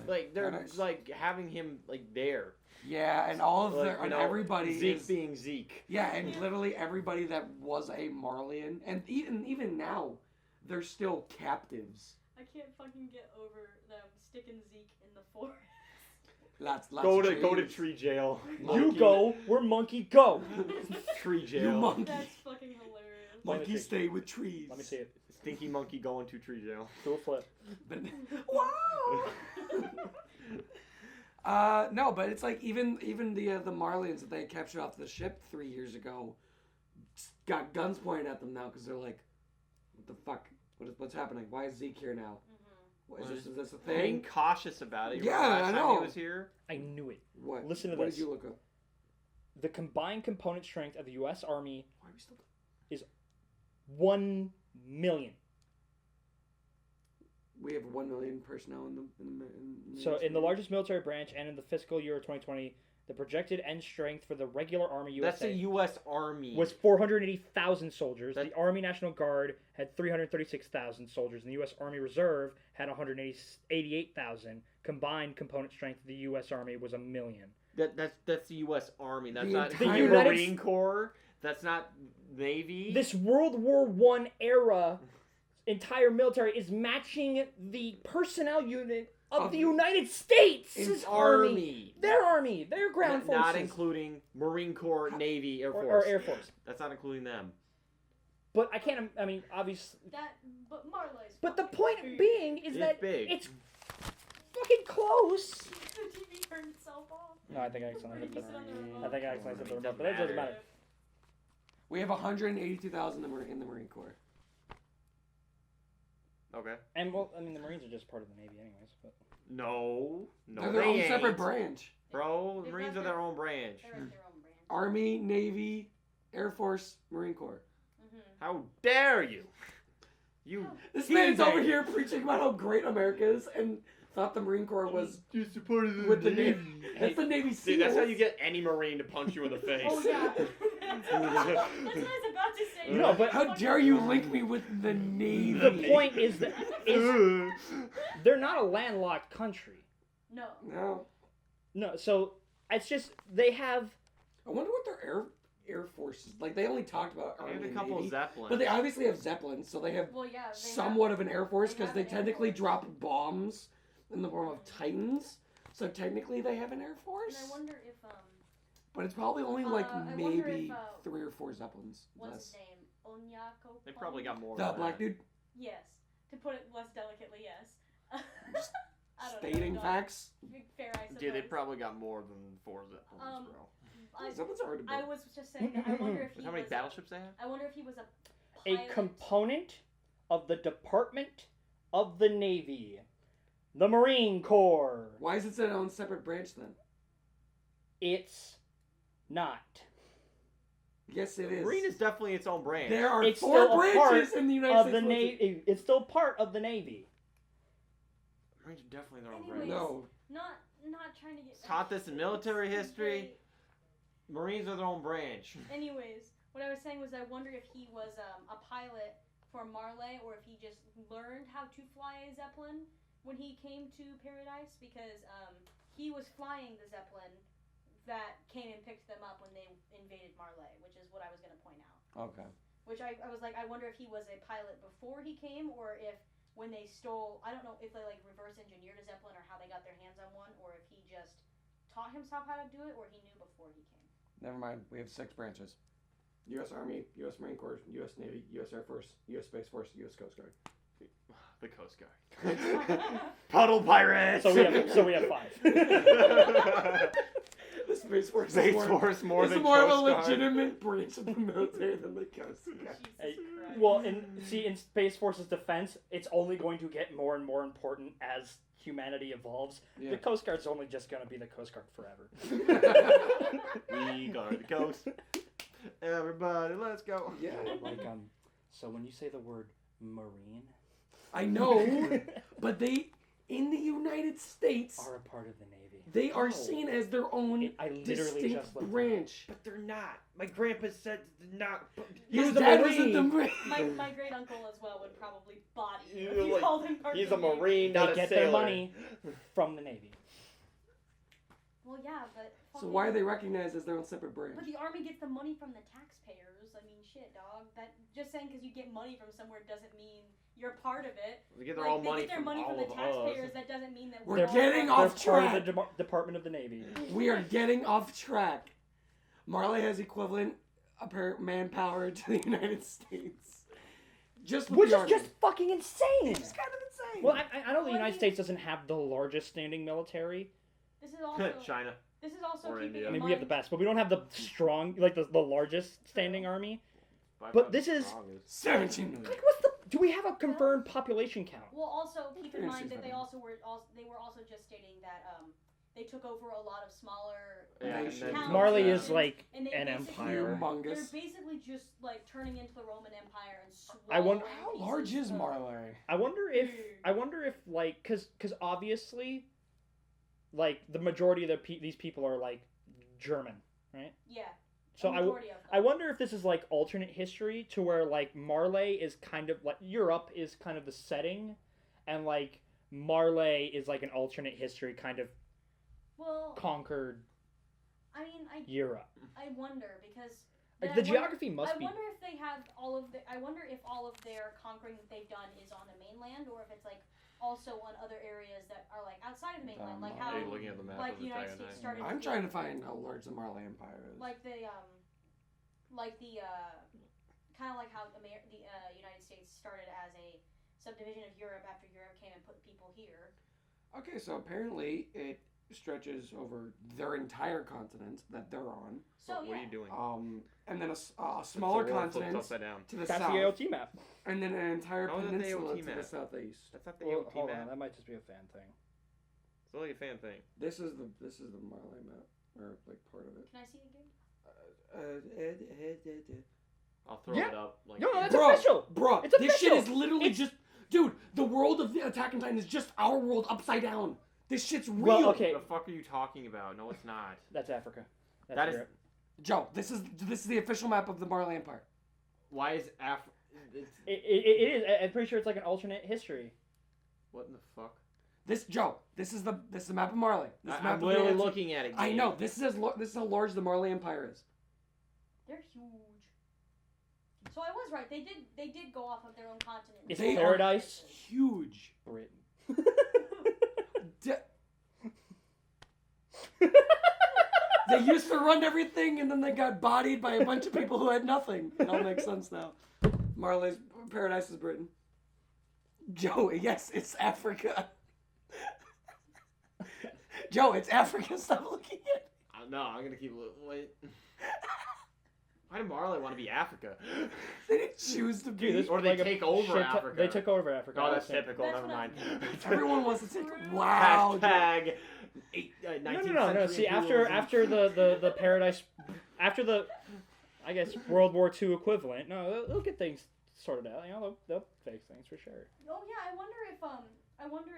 Like, they're Paradise? like having him like there. Yeah, and all of Like, the you and know, everybody Zeke is being Zeke. yeah, and literally everybody that was a Marleyan, and even now, they're still captives. I can't fucking get over them sticking Zeke in the forest. Lots Go of to trees. tree jail. You go, we're monkey go. Tree You jail. monkey. That's fucking hilarious. Monkey see. stay with trees. Let me see it. Stinky monkey going to tree jail. Do a flip. But, wow. No, but it's like even the Marleyans that they captured off the ship 3 years ago got guns pointed at them now because they're like, what the fuck? What's happening? Why is Zeke here now? What, is this a Being thing? cautious about it. Yeah, Remember I last time know. he was here. I knew it. What? Listen to what this. did you look up? The combined component strength of the U.S. Army Why are we still? 1 million. We have 1 million personnel in the So in the largest military branch and in the fiscal year of 2020, the projected end strength for the regular Army USA That's the U.S. Army. was 480,000 soldiers. That- The Army National Guard had 336,000 soldiers, and the U.S. Army Reserve had 188,000. Combined component strength of the U.S. Army was 1 million. That's the U.S. Army. That's The not entire- the The United Marine Corps. That's not Navy. This World War I era entire military is matching the personnel unit of the United States' It's Army. Their army, their ground forces. Not including Marine Corps, Navy, Air Force. or Air Force. That's not including them. But I can't. I mean, obviously. But Marley's. But the fucking point big. being is It's that big. it's fucking close. The TV turned itself off. No, I think I accidentally hit Or did you sit on the the. remote? I think I accidentally hit the It remote, but that doesn't matter. matter. We have 182,000 in the Marine Corps. Okay. And well, I mean, the Marines are just part of the Navy, anyways. But No, They're they their own ain't. separate branch. Bro, They've Marines got are their own branch. They're at their own brand. Army, Navy, Air Force, Marine Corps. How dare you? You. This man's heathen. over here preaching about how great America is and thought the Marine Corps was You supported with the Navy. That's the Navy SEALs. See, that's how you get any Marine to punch you in the face. Oh yeah. That's what I was about to say. No, but How dare you link me with the Navy? the point is that they're not a landlocked country. No. No. No, so it's just they have. I wonder what their air force is like. They only talked about They Army have a and couple Navy, Zeppelins. but they obviously have Zeppelins, so they have Well, yeah. They somewhat of an air force they because have they an air technically force. drop bombs in the form of Titans. So technically they have an air force, And I wonder if but it's probably only like I wonder maybe if, 3 or 4 Zeppelins. what's Less. his name? Onyako. They probably got more. The than black that. dude Yes. To put it less delicately, yes. Just I don't stating know. facts. Fair, I suppose. Yeah, they probably got more than 4 Zeppelins, bro. Zeppelins are hard to I build. was just saying that I wonder if he How many was battleships they have? I wonder if he was a A pilot. component of the Department of the Navy, the Marine Corps. Why is it its own separate branch then? It's not. Yes, it is. Marine is definitely its own branch. There are It's 4 still a part branches in the United of States the military. Navy. It's still part of the Navy. Marines are definitely their own Anyways. branch. No. Not trying to get. Taught this in military history. Marines are their own branch. Anyways, what I was saying was I wonder if he was a pilot for Marley, or if he just learned how to fly a Zeppelin when he came to Paradise, because he was flying the Zeppelin that came and picked them up when they invaded Marley, which is what I was going to point out. Okay. Which I was like, I wonder if he was a pilot before he came, or if when they stole, I don't know if they like reverse engineered a Zeppelin or how they got their hands on one, or if he just taught himself how to do it, or he knew before he came. Never mind. We have 6 branches. U.S. Army, U.S. Marine Corps, U.S. Navy, U.S. Air Force, U.S. Space Force, U.S. Coast Guard. The Coast Guard. Puddle pirates. So we have 5. The Space Force Space is Force more it's than more of a Coast Guard. legitimate branch of the military than the Coast Guard. Hey, Christ. well, in Space Force's defense, it's only going to get more and more important as humanity evolves. Yeah. The Coast Guard's only just going to be the Coast Guard forever. We guard the coast. Everybody, let's go. Yeah. Like, so when you say the word Marine, I know, but they, in the United States, are a part of the Navy. they are No. seen as their own I literally just distinct looked branch. But they're not. My grandpa said not. His dad was in the Marine. My great uncle as well would probably body you You're if you like, called him part He's of a the Navy. Marine, They not a get sailor. their money from the Navy. Well, yeah, but So why are they recognized as their own separate branch? But the Army gets the money from the taxpayers. I mean, shit, dog. That just saying because you get money from somewhere doesn't mean you're part of it. They get their Like, own money they get their from money all from the of taxpayers. us. That doesn't mean that We're we're all getting part off They're part of track. the Department of the Navy. We are getting off track. Marley has equivalent manpower to the United States. Just with Which the is Army. just fucking insane. It's kind of insane. Well, I know the Well, United he- States doesn't have the largest standing military. This is also China. this is also Or keeping India. I in mean, mind. we have the best, but we don't have the strong, like the largest standing army. But this is- 17 million. Like, what's the? Do we have a confirmed population count? Well, also keep in mind that 367. they were also just stating that they took over a lot of smaller Yeah, and Nation. then- towns Marley and is nations, like and they an basically- empire. Humongous. They're basically just like turning into the Roman Empire and I wonder- swallowing How pieces large is of- Marley? I wonder if like, cause obviously, like the majority of these people are like German, right? Yeah. So a I majority of them. I wonder if this is like alternate history to where like Marley is kind of like Europe is kind of the setting, and like Marley is like an alternate history kind of Well, conquered I mean, Europe. I wonder because Like then the I wonder- geography must I be. wonder if they have all of the. I wonder if all of their conquering that they've done is on the mainland, or if it's like also on other areas that are like outside of the mainland, like how Are you looking at the map like of the the United Tiger States Knight? started. I'm trying to find how large the Marley Empire is. like the kind of like how the United States started as a subdivision of Europe after Europe came and put people here. Okay, so apparently it stretches over their entire continent that they're on. So What are yeah. you doing? And then a smaller The world flipped continent upside down. to the That's south. the AOT map. And then an entire How is that the peninsula AOT to the map? southeast. That's not the Well, AOT hold map. on, that might just be a fan thing. It's only a fan thing. This is the Marley map, or like part of it. Can I see it again? I'll throw Yeah. it up. Like, No, that's Bro, official. Bro, It's this shit is official. literally It's- just, dude. The world of the Attack on Titan is just our world upside down. This shit's real. Well, okay. What the fuck are you talking about? No, it's not. That's Africa. That's That is- Europe. Joe, this is the official map of the Marley Empire. Why is It is. I'm pretty sure it's like an alternate history. What in the fuck? This is the map of Marley. This is the map I'm of the literally United looking at it. I Gabe. know. This is how large the Marley Empire is. They're huge. So I was right. They did go off of their own continent. It's They are- paradise. Huge. Britain. They used to run everything, and then they got bodied by a bunch of people who had nothing. It all makes sense now. Marley's paradise is Britain. Joe, yes, it's Africa. Joe, it's Africa. Stop looking at it. No, I'm gonna keep. Wait. Why did Marley want to be Africa? They didn't choose to be. Dude, this Or they like a take over shit Africa. They took over Africa. Oh, that's That's it. typical. That's Never what mind. Everyone wants to take. Wow. Joe. Hashtag. No. See, after the paradise, after the, I guess World War II equivalent. No, they'll get things sorted out. You know, they'll fix things for sure. Oh yeah, I wonder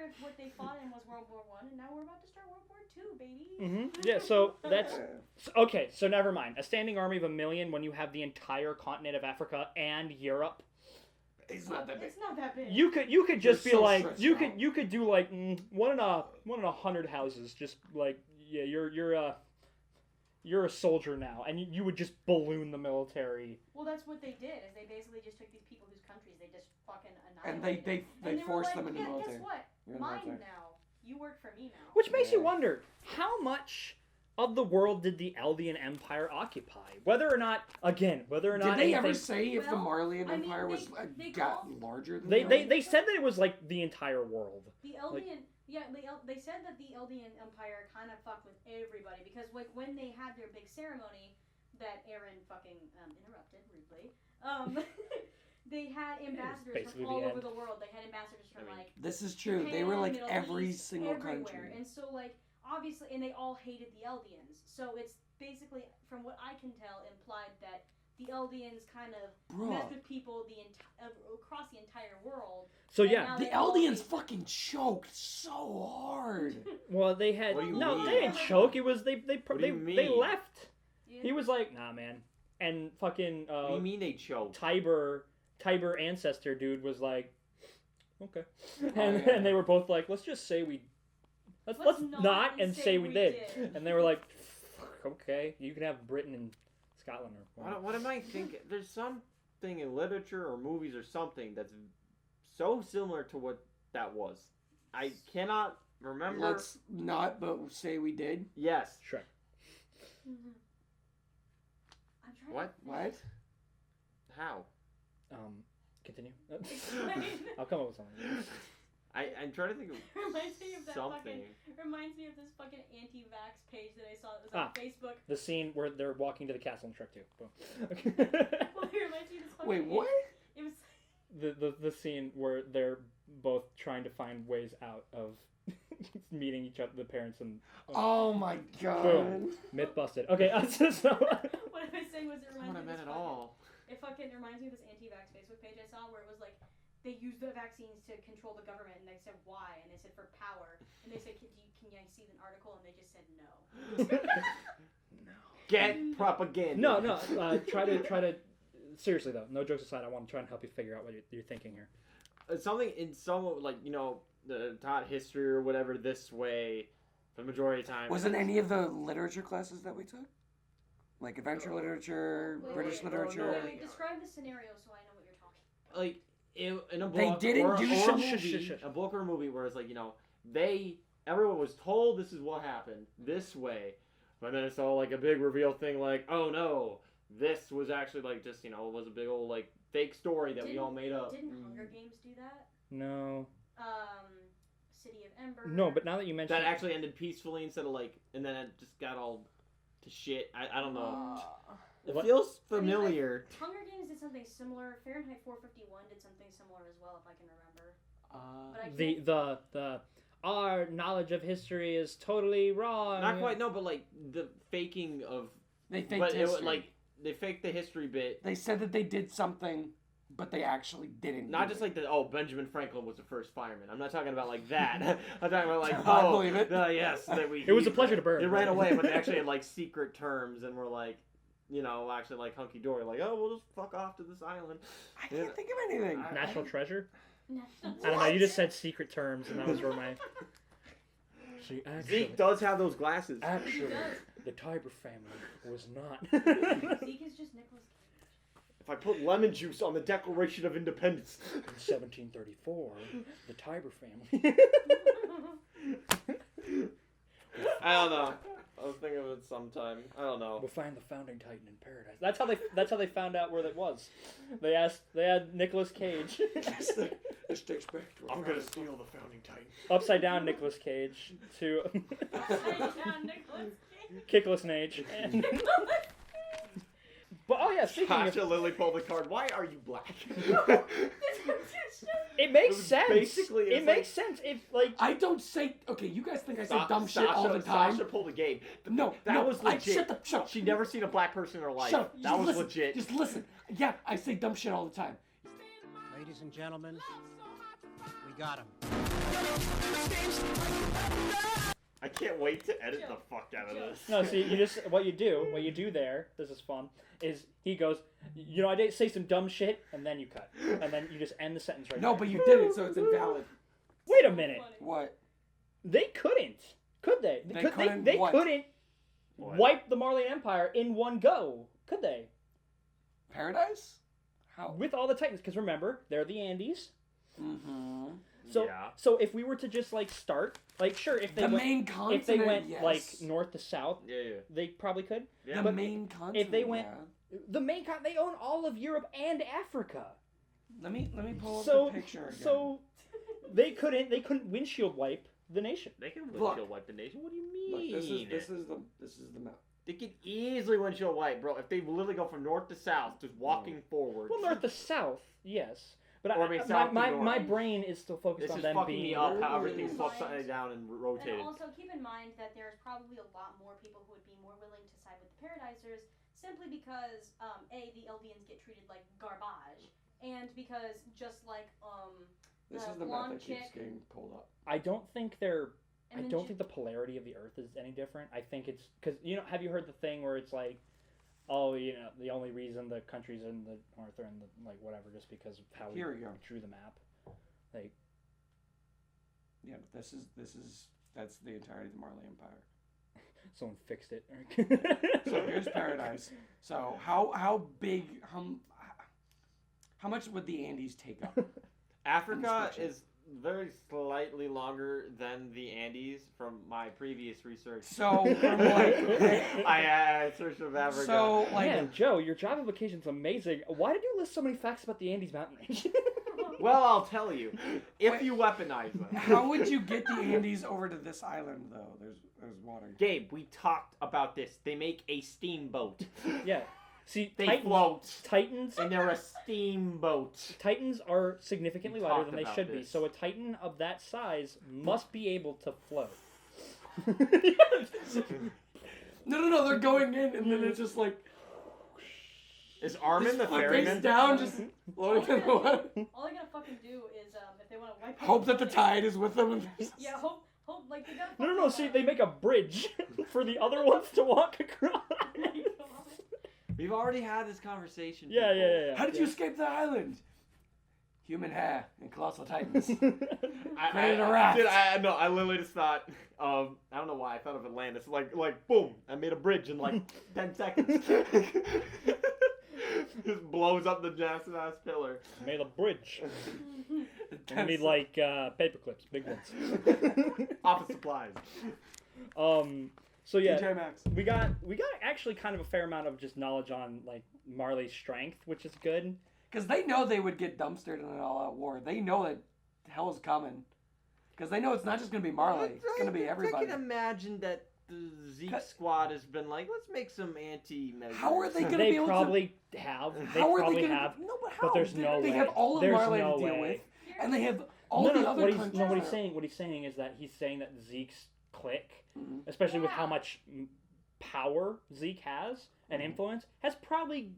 if what they fought in was World War One, and now we're about to start World War Two, baby. Yeah, so that's okay. So never mind. A standing army of 1 million when you have the entire continent of Africa and Europe. It's not that big. It's not that big. You could just You're be so like stressed you out. could do like one in 100 houses. Just like yeah, you're a soldier now, and you would just balloon the military. Well, that's what they did. Is they basically just took these people whose countries they just fucking And annihilated. they were forced like, them into the military. Guess what? You're in the Mine military. now. You work for me now. Which makes you Yeah. wonder how much of the world did the Eldian Empire occupy? Whether or not Did anything, they ever say if the Well, Marleyan I mean, Empire was they got called- larger than they said that it was like the entire world. The Eldian, they said that the Eldian Empire kind of fucked with everybody because like when they had their big ceremony that Aaron fucking interrupted rudely, they had ambassadors basically from all the over end. the world. They had ambassadors from like This is true. They Japan, were like Middle every East, single everywhere. country. And so like obviously, and they all hated the Eldians. So it's basically, from what I can tell, implied that the Eldians kind of messed Bruh. with people across the entire world. So And yeah, now The they're all Eldians being- fucking choked so hard. well they had What do you no, mean? they didn't choke. It was they What do they you they mean? left. Yeah. He was like, nah, man, and fucking What do you mean they choked? Tiber ancestor dude was like, okay, and yeah. and they were both like, let's just say let's not and say we did. And they were like, okay, you can have Britain and Scotland or What am I thinking? There's something in literature or movies or something that's so similar to what that was. I cannot remember. Let's not but say we did. Yes. Shrek. Mhm. I'm trying What? What? How? Continue. Explain. I'll come up with something. I'm trying to think of Reminds me of that something. reminds me of this fucking anti-vax page that I saw that was on Facebook. The scene where they're walking to the castle in Shrek 2. Boom. Well, it reminds me of this fucking Wait, what? It was the scene where they're both trying to find ways out of meeting each other, the parents, and Oh my god. Boom. myth busted. Okay, so what I was saying was it That's reminds what I me of meant this at fucking, all. It fucking reminds me of this anti-vax Facebook page I saw where it was like they used the vaccines to control the government and they said why and they said for power and they said can I see an article and they just said no. Get propaganda. no. Try to. Seriously though, no jokes aside, I want to try and help you figure out what you're thinking here. Something in some like the taught history or whatever this way for the majority of the time. Wasn't any of the literature classes that we took? Like adventure literature, British literature. Wait, describe the scenario so I know what you're talking. Like in a They book didn't or, do or a shit. movie, a book or a movie where it's like everyone was told this is what happened this way, but then it's all like a big reveal thing like, oh no, this was actually like just it was a big old like fake story that we all made up. Didn't Hunger Games do that? No. City of Ember. No, but now that you mention That actually ended peacefully instead of like, and then it just got all to shit. I don't know. It What- feels familiar. Hunger Games did something similar. Fahrenheit 451 did something similar as well, if I can remember. But I can't- the our knowledge of history is totally wrong. Not quite, no, but like the faking of. They faked But it history. was like they faked the history bit. They said that they did something, but they actually didn't. Not do just it. like Benjamin Franklin was the first fireman. I'm not talking about like that. I'm talking about like, I believe it. Yes, that we. It was a pleasure to burn. It ran away, but they actually had like secret terms and were like, actually like hunky dory, like, oh, we'll just fuck off to this island. I can't think of anything. National treasure. No. I don't know. You just said secret terms, and that was where my. See, Zeke does have those glasses. actually, the Tiber family was not. Zeke is just Nicholas If I put lemon juice on the Declaration of Independence. In 1734, the Tiber family. I don't know. I was thinking of it sometime. I don't know. We'll find the founding titan in paradise. That's how they found out where that was. They had Nicolas Cage. This takes back to I'm gonna steal the founding titan. Upside down Nicolas Cage to Upside down Nicholas Cage. Kickless Nage. And But oh yeah, speaking of, Sasha Lily pulled the card. Why are you black? it makes It was sense. basically- It it's makes sense if like I don't say. Okay, you guys think I say dumb shit all the time. Sasha pulled a game. No, That no, was legit. Shut up. She'd never seen a black person in her life. Shut up. That Just was listen. legit. Just listen. Yeah, I say dumb shit all the time. Ladies and gentlemen, we got him. I can't wait to edit the fuck out of this. no, see, you just what you do there. This is fun. Is he goes, you know, I did say some dumb shit, and then you cut, and then you just end the sentence right No, there. but you did it, so it's invalid. Wait a minute. What? They couldn't. Could they? They Could couldn't they what? couldn't What? wipe the Marleyan Empire in one go. Could they? Paradise? How? With all the Titans, because remember, they're the Andes. Mm-hmm. So, Yeah. so if we were to just like start, like sure, if they The went, main continent. if they went yes. like north to south, Yeah. they probably could. Yeah. The but main continent. they went- yeah. The main they own all of Europe and Africa. Let me pull up So the picture again. so they couldn't windshield wipe the nation. They can Look. windshield wipe the nation. What do you Look, mean? this is the map. They could easily windshield wipe, bro. If they literally go from north to south, just walking forward. Well, north to south, yes, but Or I mean south to my north. brain is still focused This on is them fucking being. me up. How Ooh. everything's upside down and And rotated. also keep in mind that there's probably a lot more people who would be more willing to side with the Paradisers simply because A, the Eldians get treated like garbage, and because just like This the is the map blonde that keeps chick getting pulled up. I don't think they're. and I then don't she- think the polarity of the Earth is any different. I think it's because have you heard the thing where it's like, oh, the only reason the countries in the north are in the like whatever just because of how Here we go. drew the map. Like Yeah, this is that's the entirety of the Marley Empire. someone fixed it. So here's Paradise. So how big how much would the Andes take up? Africa Inspection. is very slightly longer than the Andes from my previous research. So from like I searched of Africa. so like Man, Joe, your job application's amazing. Why did you list so many facts about the Andes mountain range? Well, I'll tell you, if Wait. you weaponize them. how would you get the Andes over to this island though? There's water. Gabe, we talked about this. They make a steamboat. yeah. See, They Titans, float, Titans, and they're a steamboat. Titans are significantly We lighter talked than they about should be. this. So a Titan of that size must be able to float. No, they're going in and then it's just like Is Armin the face ferryman? down, just floating in the water. all they're gonna fucking do is if they want to wipe. Hope that the out- tide is with them. Yeah, hope like they gotta. No. See, they make a bridge for the other ones to walk across. We've already had this conversation. Yeah. How did you escape the island? Human hair and colossal titans. I, a raft. Dude, I literally just thought I don't know why I thought of Atlantis. Like boom, I made a bridge in like 10 seconds. Just blows up the massive ass pillar. Made a bridge. I made like paper clips, big ones. Office supplies. So yeah, TJ Maxx. we got actually kind of a fair amount of just knowledge on like Marley's strength, which is good. Because they know they would get dumpstered in an all-out war. They know that hell's coming. Because they know it's not just going to be Marley. It's going to be everybody. I can imagine that the Zeke squad has been like, let's make some anti-measures. How are they going to They be able probably have. to... They How are they probably going have. to... No, but how? But there's they, no They way. have all of There's Marley no to deal way. with. And they have all no, the no, other what countries. he's saying is that he's saying that Zeke's clique, Mhm. especially with Yeah. how much power Zeke has and Mhm. influence, has probably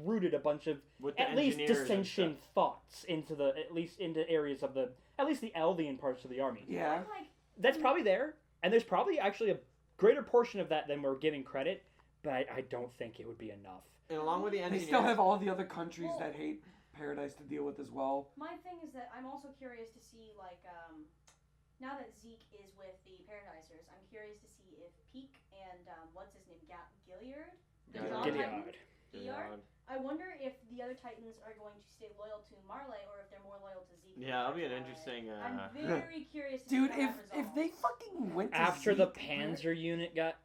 rooted a bunch of With the at least engineers and dissension stuff. thoughts into areas of the at least the Eldian parts of the army. Yeah. I'm like, That's probably there, and there's probably actually a greater portion of that than we're giving credit, but I don't think it would be enough. And along with the They engineers, still have all the other countries that hate Paradise to deal with as well. my thing is that I'm also curious to see like now that Zeke is with the Paradisers, I'm curious to see if Peak and what's his name, Gilliard, the John Titan, Gilliard. I wonder if the other Titans are going to stay loyal to Marley or if they're more loyal to Zeke. Yeah, that'll be an versus interesting. I'm very curious to Dude, see how that if they resolves. fucking went to After the Zeke, Panzer unit got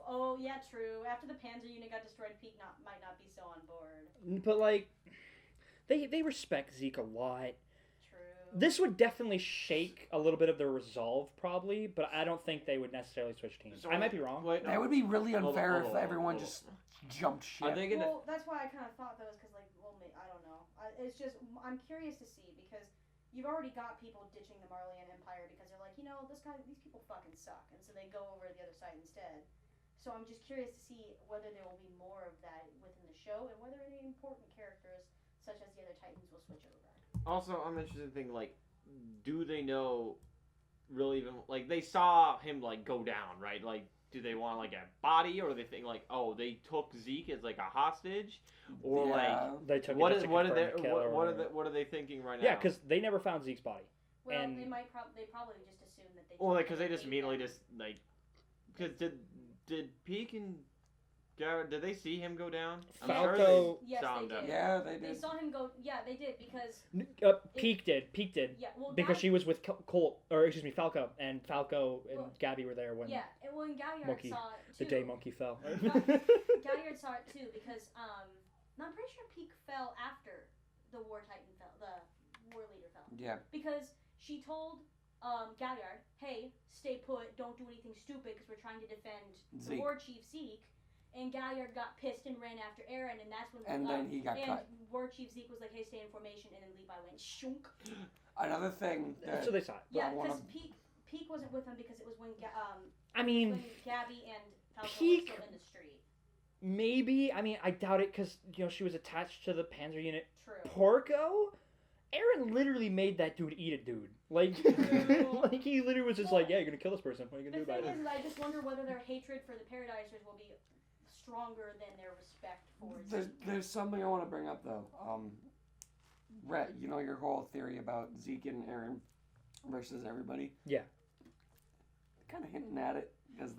Oh yeah, true. After the Panzer unit got destroyed, Peak might not be so on board. but like they respect Zeke a lot. True. This would definitely shake a little bit of their resolve, probably, but I don't think they would necessarily switch teams. So I might be wrong. Wait, That would be really Hold on, unfair hold if on, everyone hold on. just jumped ship. I think it. Well, that's why I kind of thought that was because, like, well, I don't know. It's just I'm curious to see because you've already got people ditching the Marleyan Empire because they're like, these people fucking suck, and so they go over to the other side instead. So I'm just curious to see whether there will be more of that within the show and whether any important characters, such as the other Titans, will switch over. Also, I'm interested in thinking like, do they know? Really, even like they saw him like go down, right? Like, do they want like a body, or do they think like, oh, they took Zeke as like a hostage, or like They took what it is just to what are confirm they the kill or whatever. what are they thinking right now? Yeah, because they never found Zeke's body. Well, And- they probably just assume that they. Well, took like, because they just him. immediately just like, because did Peek and Garrett, did they see him go down? I'm sure Falco- they Yes, saw they him down. did. Yeah, they They did. saw him go. Yeah, they did because. Peek did. Yeah, well, Because she was with Colt, or excuse me, Falco, and Falco and Well, Gabby were there when Yeah, and when Galliard Monkey- saw it the too. day Monkey fell. Galliard saw it too because no, I'm pretty sure Peak fell after the War Titan fell, the War Leader fell. Yeah. Because she told Galliard, "Hey, stay put, don't do anything stupid because we're trying to defend the Zeke. War Chief Zeke." And Galliard got pissed and ran after Eren, and that's when. And then he got and cut. War Chief Zeke was like, "Hey, stay in formation," and then Levi went shunk. Another thing that So they saw it. Yeah, I wanna- because Peak wasn't with him because it was when I mean, when Gabby and Falco Peak- were still in the street. maybe. I mean, I doubt it because she was attached to the Panzer unit. True. Porco, Aaron literally made that dude eat a dude. Like, True. like he literally was just like, yeah, you're gonna kill this person. What are you gonna The do about thing it? is, I just wonder whether their hatred for the Paradisers will be stronger than their respect for there's something I want to bring up though. Rhett, you know your whole theory about Zeke and Aaron versus everybody. Yeah. Kind of hinting at it because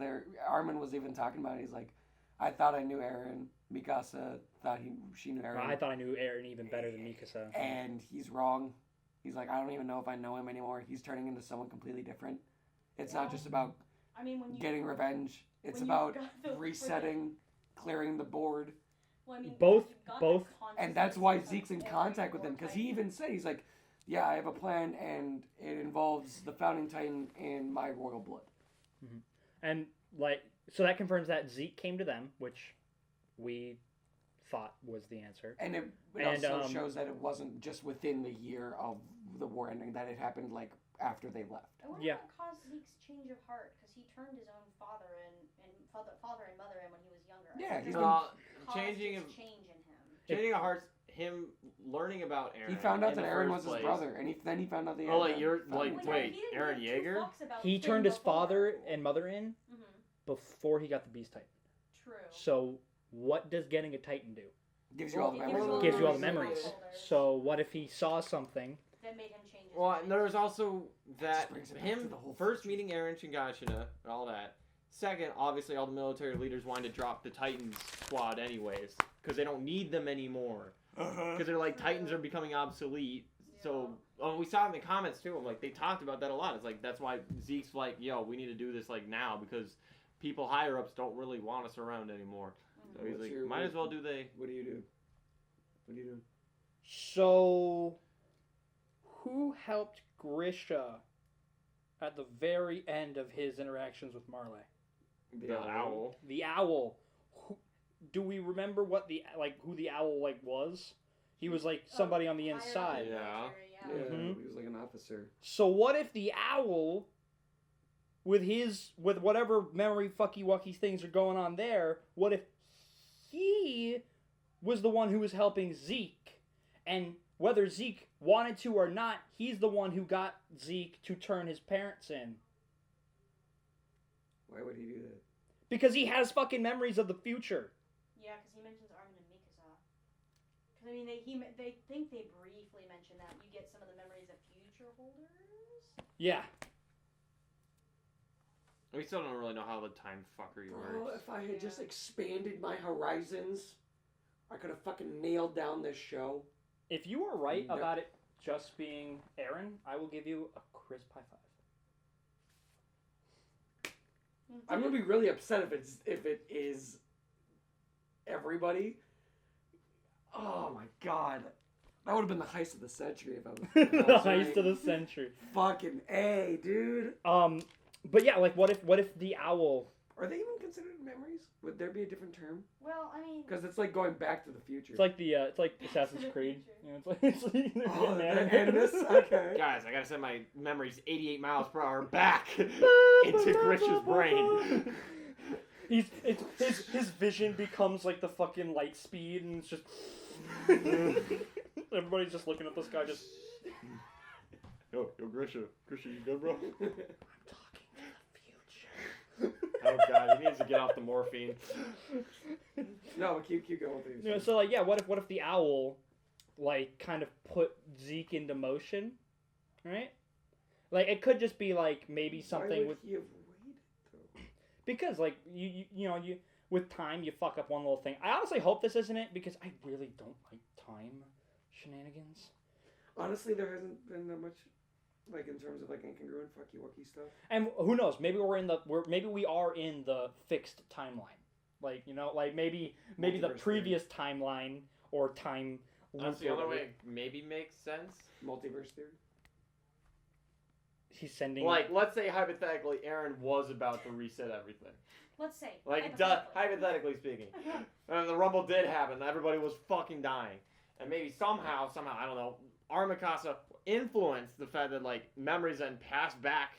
Armin was even talking about it. He's like, I thought I knew Aaron. Mikasa thought she knew Aaron. I thought I knew Aaron even better than Mikasa. And he's wrong. He's like, I don't even know if I know him anymore. He's turning into someone completely different. It's not just about I mean, when you getting revenge. It's when you about got the- resetting, clearing the board. Well, I mean, Both- you've got both- that consciousness And that's why of Zeke's in every contact with War him, because he Titan. even said, he's like, yeah, I have a plan, and it involves the Founding Titan and my royal blood. And like, so that confirms that Zeke came to them, which we thought was the answer. And it And, also shows that it wasn't just within the year of the war ending, that it happened, like, after they left. I wonder Yeah. what caused Zeke's change of heart because he turned his own father and mother in when he was younger. I Yeah, wonder he's what been- caused changing his of change in him. changing of hearts. Him learning about Aaron. He found out in that the Aaron first was his place. brother, and then he found out the Oh, like, you're- like, Well, wait, he didn't Eren give two Yeager? fucks about He Finn turned his before. father and mother in Mhm. before he got the Beast Titan. True. So what does getting a Titan do? Gives you all the It gives memories. you all Gives you all the the memories. memories. So what if he saw something? That made him change his Well, mind. there was also that Just brings it back to him the whole first future. meeting Aaron Shingashina and all that. Second, obviously, all the military leaders wanted to drop the Titans squad anyways because they don't need them anymore. Because they're like, Titans are becoming obsolete. So, we saw in the comments too. Like, they talked about that a lot. It's like, that's why Zeke's like, yo, we need to do this like now because people higher ups don't really want us around anymore. So he's What's like, your- might as well do they. What do you do? What do you do? So who helped Grisha at the very end of his interactions with Marley? The owl. The owl. Do we remember what who the owl was? He was like somebody on the Higher up inside. in the Yeah. military, Yeah, Mhm. he was like an officer. So what if the owl, with whatever memory fucky wucky things are going on there, what if he was the one who was helping Zeke, and whether Zeke wanted to or not, he's the one who got Zeke to turn his parents in Why would he do that? because he has fucking memories of the future. Yeah, because he mentions Armin and Mikasa. Because I mean, they think they briefly mention that you get some of the memories of future holders. Yeah. We still don't really know how the time fuckery Bro, works. if I had just expanded my horizons, I could have fucking nailed down this show. If you are right No. about it just being Aaron, I will give you a crisp high five. I'm gonna be really upset if it is everybody. Oh my god. That would have been the heist of the century if I was. The heist of the century. Fucking A, dude. But yeah, like what if the owl? Are they even considered memories? Would there be a different term? Well, I mean, Because it's like going back to the future. It's like it's like Assassin's Creed. You know, it's like they're Oh, getting the animus? Okay. Guys, I gotta send my memories 88 miles per hour back into Grisha's brain. His vision becomes like the fucking light speed, and it's just everybody's just looking at this guy just. Yo, Grisha, you good, bro? I'm talking to the future. Oh god, he needs to get off the morphine. No, but keep going with You know, so like, yeah, what if the owl, like, kind of put Zeke into motion, right? Like, it could just be like maybe something Why would with he have waited, though? because like you with time you fuck up one little thing. I honestly hope this isn't it because I really don't like time shenanigans. Honestly, there hasn't been that much, like, in terms of, like, incongruent fucky-wucky stuff. And who knows? Maybe we are in the fixed timeline. Like, you know, like maybe the Multiverse previous timeline or time. That's the other way it maybe makes sense. Multiverse theory? He's sending. Like, let's say hypothetically, Aaron was about to reset everything. let's say. Like, hypothetically speaking. And the Rumble did happen. Everybody was fucking dying. And maybe somehow, I don't know, Armakasa influenced the fact that, like, memories then passed back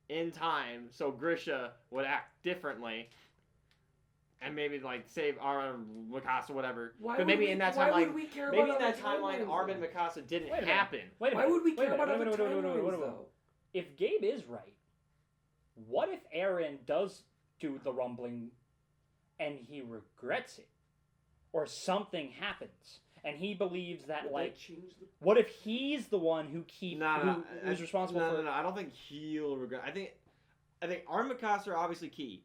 in time so Grisha would act differently. And maybe, like, save Mikasa, whatever. But maybe in that timeline, Why would we care maybe about in that other timeline, timelines, Armin though? Mikasa didn't Wait a minute. happen. Wait a Why minute. would we Wait a care about minute. other Wait a minute. timelines, though? If Gabe is right, what if Aaron does do the rumbling and he regrets it? Or something happens and he believes that, Would like, that change the... what if he's the one who who's responsible for... No, I don't think he'll regret. I think Armin Mikasa are obviously key.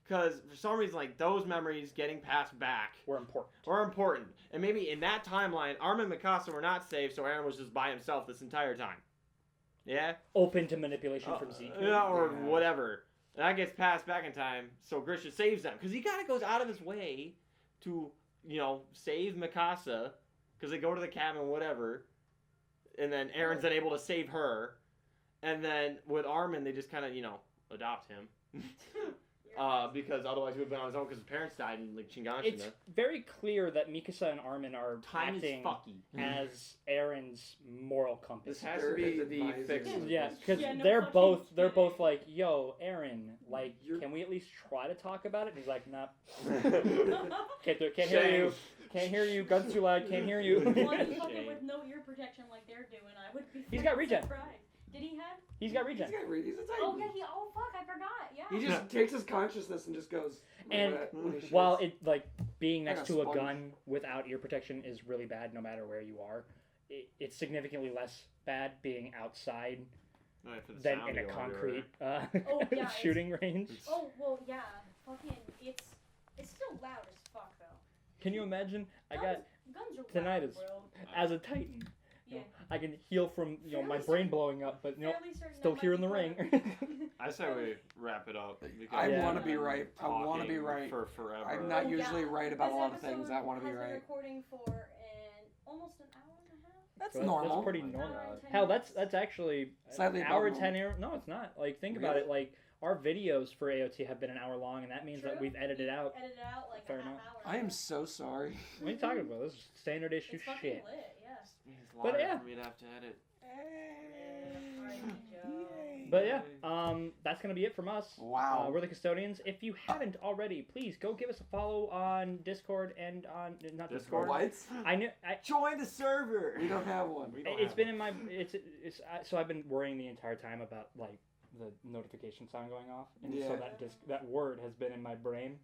Because for some reason, like, those memories getting passed back Were important. were important. And maybe in that timeline, Armin and Mikasa were not saved, so Aaron was just by himself this entire time. Yeah? Open to manipulation from Zeke. Yeah, or Yeah. whatever. And that gets passed back in time, so Grisha saves them. Because he kind of goes out of his way to, you know, save Mikasa. Because they go to the cabin, whatever. And then Aaron's then able to save her. And then with Armin, they just kind of, you know, adopt him. Because otherwise he would have been on his own because his parents died in, like, Shinganshina. It's very clear that Mikasa and Armin are Time is acting fucky. as Aaron's moral compass. This has to be the Advisors. fixed. Yeah, because Yeah, no they're fucking both kidding. like, yo, Aaron, like, You're- can we at least try to talk about it? And he's like, nah, Shame. can't do it, can't hear you, guns too loud, can't hear you. One Shame. fucking with no ear protection like they're doing, I would be. He's got fucking regen. surprised. Did he have? He's got regen. He's a Titan. Oh yeah, oh fuck, I forgot. Yeah. He just takes his consciousness and just goes... And when he shits. While it, like, being Like next a to a sponge. gun without ear protection is really bad no matter where you are, it's significantly less bad being outside Right, for the than sound in a you concrete Oh, yeah, it's- shooting range. Oh well, yeah. Fucking, it's still loud as fuck though. Can you imagine? I got Guns are tinnitus. loud, bro. as a Titan. You know, Yeah. I can heal from my Fairly brain certain- blowing up, but Fairly certain still that here might in the be ring. part I say we wrap it up. Because I Yeah. want to be right. I want to be talking right. for forever. I'm not Oh, usually yeah. right about a This lot of episode things. I want to be has been right. recording for almost an hour and a half. That's That's normal. pretty Oh my normal. God. Hell, that's actually Slightly an above hour normal. 10 hour. No, it's not. Like, think about Really? it. Like, our videos for AOT have been an hour long, and that means that True. we've edited out. Edited out like Fair a half enough. hour. I am so sorry. What are you talking about? This is standard issue It's fucking shit. lit, yeah. It's But longer yeah. for me to have to edit. But yeah, that's gonna be it from us. Wow. We're the Custodians. If you haven't already, please go give us a follow on Discord and on not Discord. What? I Join the server. We don't have one. it's been in my so I've been worrying the entire time about, like, the notification sound going off, and so Yeah. that word has been in my brain.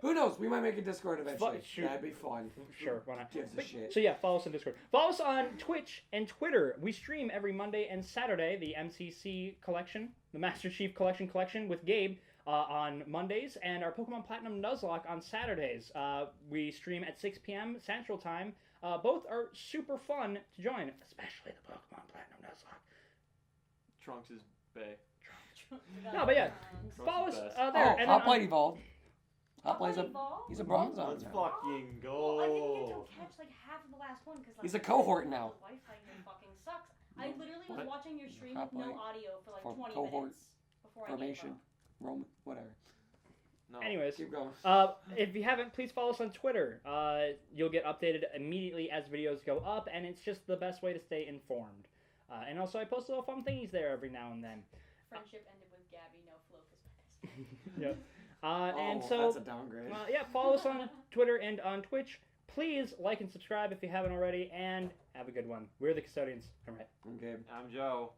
Who knows? We might make a Discord eventually. Shoot. That'd be fun. Sure, why not? Gives a shit. So yeah, follow us on Discord. Follow us on Twitch and Twitter. We stream every Monday and Saturday the MCC collection, the Master Chief Collection with Gabe on Mondays, and our Pokemon Platinum Nuzlocke on Saturdays. We stream at 6 p.m. Central Time. Both are super fun to join, especially the Pokemon Platinum Nuzlocke. Trunks is bae. No, but yeah, Trunks follow is us best. there. Oh, and I'll then play Evolved. Hop plays a. Ball? He's a bronze on Let's now. fucking Well, I didn't get go. to catch like half of the last one because like, He's a cohort now. The Wi-Fi here fucking sucks. I literally was What? watching your stream Hop with no light. audio for like For 20 cohort minutes before Formation. I gave up. Roman. Whatever. No. Anyways, Keep going. if you haven't, please follow us on Twitter. You'll get updated immediately as videos go up, and it's just the best way to stay informed. And also, I post little fun thingies there every now and then. Friendship ended with Gabby. No, Floke is my best friend. Yep. And so, that's a downgrade. yeah, follow us on Twitter and on Twitch. Please like and subscribe if you haven't already, and have a good one. We're the Custodians. All right. Okay. I'm Joe.